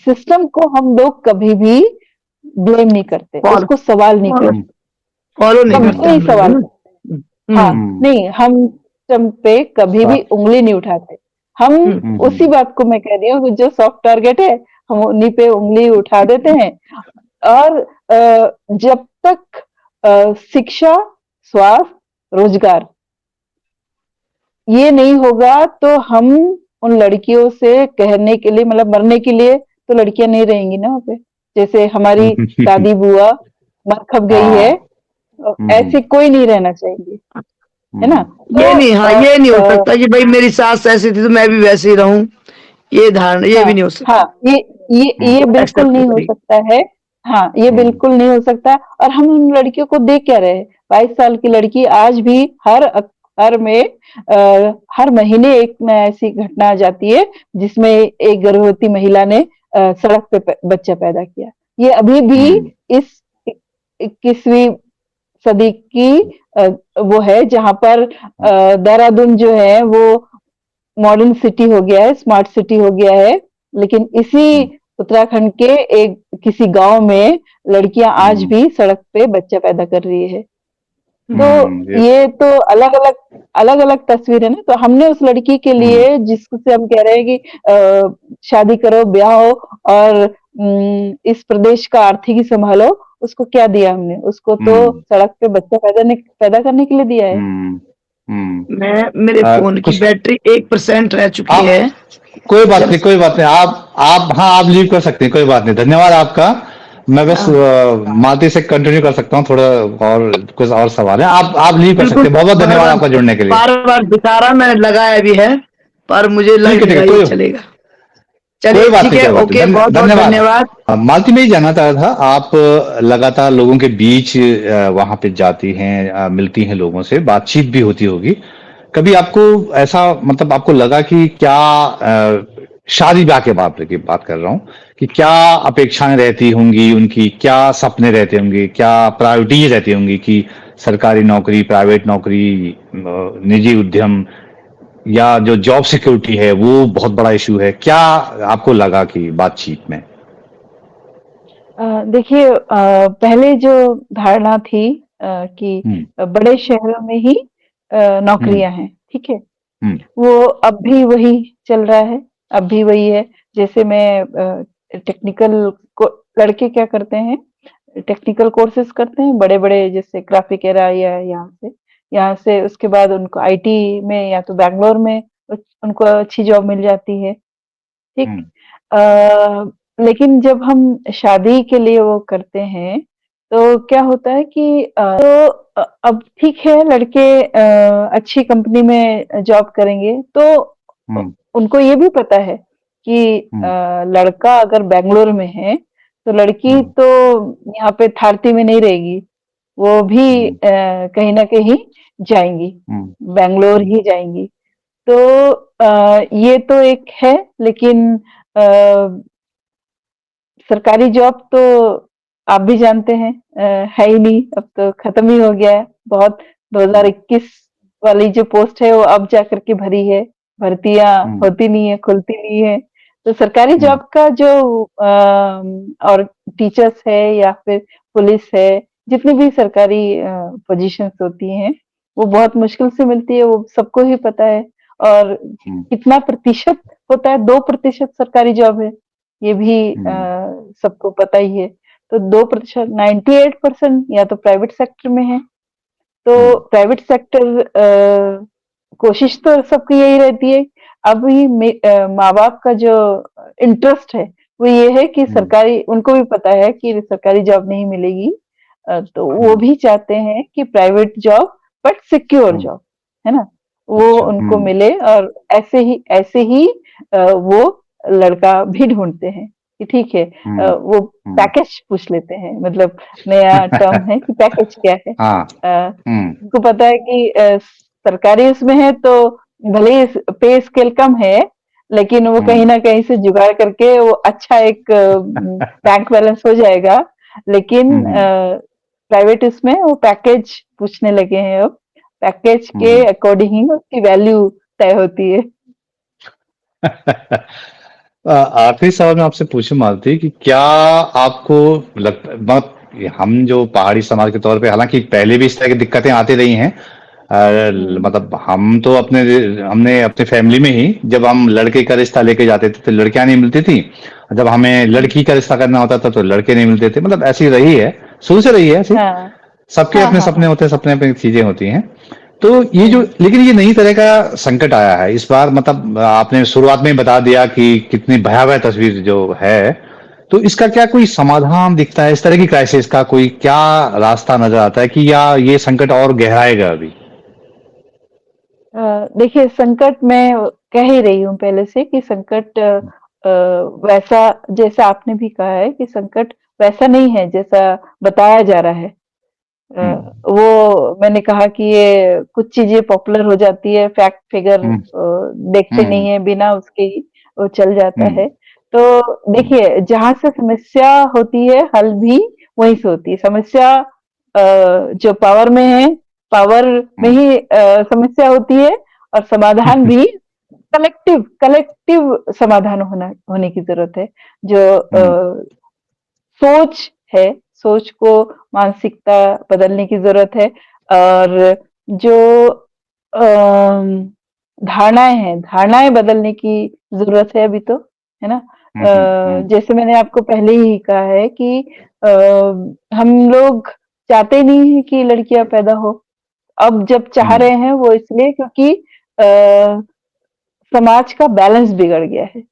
सिस्टम को हम लोग कभी भी ब्लेम नहीं करते, फॉलो उसको सवाल नहीं करते, फॉलो नहीं कभी करते नहीं हम लोग, है सवाल ना? करते। हाँ, नहीं, हम सिस्टम पे कभी भी उंगली नहीं उठाते। हम उसी बात को मैं कह रही हूँ, जो सॉफ्ट टारगेट है हम उन्हीं पे उंगली उठा देते हैं। और जब तक शिक्षा, स्वास्थ्य, रोजगार ये नहीं होगा तो हम उन लड़कियों से कहने के लिए, मतलब मरने के लिए तो लड़कियां नहीं रहेंगी ना वहाँ पे। जैसे हमारी दादी बुआ मर खप गई है, हाँ। ऐसे कोई नहीं रहना चाहिए, है ना? ये तो नहीं, हाँ, ये नहीं हो सकता कि भाई मेरी सास ऐसी थी तो मैं भी वैसे ही रहूं। ये धारणा, ये भी हाँ, नहीं हो सकता। हाँ, ये बिल्कुल एक्सेप्ट नहीं नहीं हो करेगी। सकता है। हाँ, ये बिल्कुल नहीं हो सकता। और हम उन लड़कियों को देख क्या रहे हैं? 22 साल की लड़की आज भी हर में हर महीने एक न ऐसी घटना आ जाती है जिसमें एक गर्भवती महिला ने सड़क पे बच्चा पैदा किया। ये अभी भी इस 21वीं सदी की वो है जहाँ पर देहरादून जो है वो मॉडर्न सिटी हो गया है, स्मार्ट सिटी हो गया है, लेकिन इसी उत्तराखंड के एक किसी गांव में लड़कियां आज भी सड़क पे बच्चा पैदा कर रही है। तो ये तो अलग-अलग तस्वीर है ना। तो हमने उस लड़की के लिए, जिससे हम कह रहे हैं कि शादी करो, ब्याह हो और इस प्रदेश का आर्थिकी संभालो, उसको क्या दिया हमने? उसको तो सड़क पे बच्चा पैदा करने के लिए दिया है। मेरे फोन की कुछ बैटरी 1% रह चुकी आप, है। कोई बात जब नहीं, कोई बात नहीं, आप हाँ, आप लीव कर सकते हैं, कोई बात नहीं, धन्यवाद आपका। मैं बस मालती से कंटिन्यू कर सकता हूँ थोड़ा, और कुछ और सवाल है, आप लीव कर सकते बिल्कुल हैं। बहुत बहुत बार धन्यवाद बार आपका जुड़ने के लिए। बार बार दिखा रहा, मैंने लगाया भी है पर मुझे लग नहीं ठीक रहा है, ये कोई चलेगा। कोई चलिए बात ठीक नहीं, है, कोई बात नहीं, ओके, बहुत बहुत धन्यवाद। धन्यवाद। मालती, मैं ये जानना चाह रहा था, आप लगातार लोगों के बीच वहां पे जाती हैं, मिलती हैं लोगों से, बातचीत भी होती होगी। कभी आपको ऐसा, मतलब आपको लगा कि क्या शादी ब्याह के बाद की बात कर रहा हूँ, कि क्या अपेक्षाएं रहती होंगी उनकी, क्या सपने रहते होंगे, क्या प्रायोरिटीज रहती होंगी कि सरकारी नौकरी, प्राइवेट नौकरी, निजी उद्यम, या जो जॉब सिक्योरिटी है वो बहुत बड़ा इशू है? क्या आपको लगा कि बातचीत में? देखिए, पहले जो धारणा थी कि हम्म। बड़े शहरों में ही हम्म। नौकरियां हैं, ठीक है, हम्म। वो अब भी वही चल रहा है, अब भी वही है। जैसे मैं टेक्निकल को, लड़के क्या करते हैं, टेक्निकल कोर्सेज करते हैं बड़े बड़े, जैसे ग्राफिकेरा या यहाँ से उसके बाद उनको आईटी में या तो बैंगलोर में उनको अच्छी जॉब मिल जाती है, ठीक। हम्म। अ, लेकिन जब हम शादी के लिए वो करते हैं तो क्या होता है कि अब ठीक है, लड़के अच्छी कंपनी में जॉब करेंगे तो हम्म। उनको ये भी पता है कि हम्म। लड़का अगर बैंगलोर में है तो लड़की हम्म। तो यहाँ पे थारती में नहीं रहेगी, वो भी हम्म। कहीं ना कहीं जाएंगी, हम्म। बैंगलोर ही जाएंगी। तो ये तो एक है, लेकिन अ, सरकारी जॉब तो आप भी जानते हैं है ही नहीं, अब तो खत्म ही हो गया है बहुत। 2021 वाली जो पोस्ट है वो अब जाकर के भरी है, भर्तियां हम्म। होती नहीं है, खुलती नहीं है। तो सरकारी हम्म। जॉब का जो और टीचर्स है या फिर पुलिस है, जितनी भी सरकारी पोजीशंस होती हैं वो बहुत मुश्किल से मिलती है, वो सबको ही पता है। और हम्म। कितना प्रतिशत होता है? 2% सरकारी जॉब है, ये भी हम्म। सबको पता ही है। तो 2%, 98% या तो प्राइवेट सेक्टर में है। तो हम्म। प्राइवेट सेक्टर, कोशिश तो सबकी यही रहती है। अभी माँ बाप का जो इंटरेस्ट है वो ये है कि हम्म। सरकारी, उनको भी पता है कि सरकारी जॉब नहीं मिलेगी, तो वो हम्म। भी चाहते हैं कि private job, but secure hmm. Job, है ना, वो अच्छा। उनको हम्म। मिले। और ऐसे ही वो लड़का भी ढूंढते हैं। कि ठीक है, हम्म वो हम्म पैकेज पूछ लेते हैं, मतलब नया टर्म है कि पैकेज क्या है। हाँ हम्म उनको पता है कि सरकारी उसमें है तो भले ही पे स्केल कम है, लेकिन वो हम्म कहीं ना कहीं से जुगाड़ करके वो अच्छा एक बैंक बैलेंस हो जाएगा। लेकिन हम्म प्राइवेट उसमें वो पैकेज पूछने लगे हैं अब। पैकेज के हम्म अकॉर्डिंग ही उसकी वैल्यू तय होती है। आखिरी सवाल मैं आपसे पूछूं मालती कि क्या आपको लगता हम जो पहाड़ी समाज के तौर पे, हालांकि पहले भी इस तरह की दिक्कतें आती रही हैं, हम्म मतलब हम तो हमने अपने फैमिली में ही जब हम लड़के का रिश्ता लेके जाते थे तो लड़कियां नहीं मिलती थी, जब हमें हम्म, लड़की का रिश्ता करना होता था तो लड़के नहीं मिलते थे, मतलब ऐसी रही है, शुरू से रही है ऐसी। हाँ सबके हाँ अपने हाँ सपने हाँ होते हैं, सपने अपनी चीजें होती हैं। तो ये जो, हम्म लेकिन ये नई तरह का संकट आया है इस बार, मतलब आपने शुरुआत में ही बता दिया कि कितनी भयावह तस्वीर जो है, तो इसका क्या कोई समाधान दिखता है? इस तरह की क्राइसिस का कोई क्या रास्ता नजर आता है कि या ये संकट और गहराएगा अभी? देखिए, संकट मैं कह ही रही हूँ पहले से कि संकट वैसा, जैसा आपने भी कहा है कि संकट वैसा नहीं है जैसा बताया जा रहा है। हम्म वो मैंने कहा कि ये कुछ चीजें पॉपुलर हो जाती है, फैक्ट फिगर हम्म देखते हम्म नहीं है, बिना उसके ही वो चल जाता हम्म है। तो देखिए, जहां से समस्या होती है हल भी वहीं से होती है। समस्या जो पावर में है, पावर में हम्म ही समस्या होती है, और समाधान भी कलेक्टिव कलेक्टिव समाधान होने की जरूरत है। जो हम्म सोच है, सोच को, मानसिकता बदलने की जरूरत है। और जो अम, धारणाएं हैं, धारणाएं बदलने की जरूरत है अभी तो, है ना। हम्म जैसे मैंने आपको पहले ही कहा है कि हम लोग चाहते नहीं है कि लड़कियां पैदा हो। अब जब चाह हम्म रहे हैं वो इसलिए क्योंकि अ, समाज का बैलेंस बिगड़ गया है,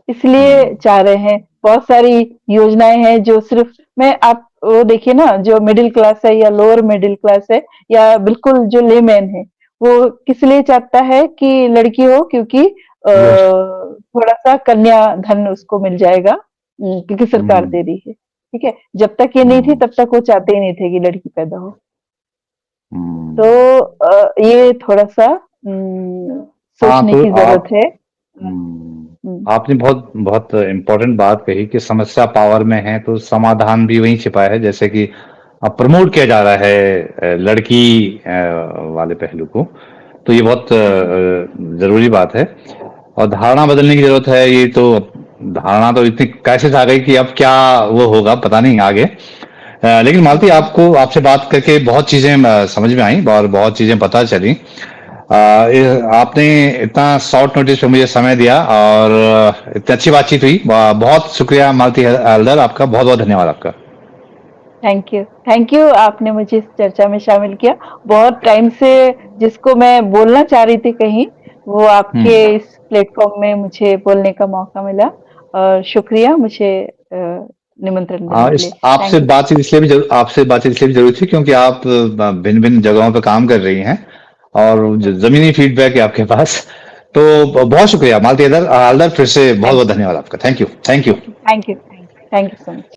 इसलिए हम्म चाह रहे हैं। बहुत सारी योजनाएं हैं जो सिर्फ, मैं आप वो देखिए ना, जो मिडिल क्लास है या लोअर मिडिल क्लास है या बिल्कुल जो लेमैन है, वो किस लिए चाहता है कि लड़की हो, क्योंकि यस थोड़ा सा कन्या धन उसको मिल जाएगा, क्योंकि सरकार हम्म दे रही है। ठीक है, जब तक ये नहीं थी हम्म तब तक वो चाहते ही नहीं थे कि लड़की पैदा हो। तो हम्म ये थोड़ा सा अम, हाँ सोचने तो की जरूरत है। हम्म, आपने बहुत बहुत इम्पोर्टेंट बात कही कि समस्या पावर में है तो समाधान भी वहीं छिपा है, जैसे कि अब प्रमोट किया जा रहा है लड़की वाले पहलू को, तो ये बहुत हम्म, जरूरी बात है। और धारणा बदलने की जरूरत है, ये तो धारणा तो इतनी कैसे आ गई कि अब क्या वो होगा पता नहीं आगे। लेकिन मालती, हम्म। आपको आपसे बात करके बहुत चीजें समझ में आई और बहुत चीजें पता चली। आपने इतना शॉर्ट नोटिस पे मुझे समय दिया और इतनी अच्छी बातचीत हुई, बहुत शुक्रिया मालती हल्दर, आपका बहुत बहुत धन्यवाद आपका। थैंक यू, थैंक यू, आपने मुझे इस चर्चा में शामिल किया। बहुत टाइम से जिसको मैं बोलना चाह रही थी कहीं, वो आपके हम्म इस प्लेटफॉर्म में मुझे बोलने का मौका मिला। और शुक्रिया मुझे निमंत्रण देने के इस लिए। Thank you. आपसे बातचीत इसलिए भी जरूरी थी क्योंकि आप भिन्न भिन्न जगहों पर काम कर रही हैं और जमीनी फीडबैक है आपके पास। तो बहुत शुक्रिया मालती हल्दर, फिर से बहुत थैंक बहुत धन्यवाद आपका। Thank you, thank you. Thank you, thank you, thank you so much.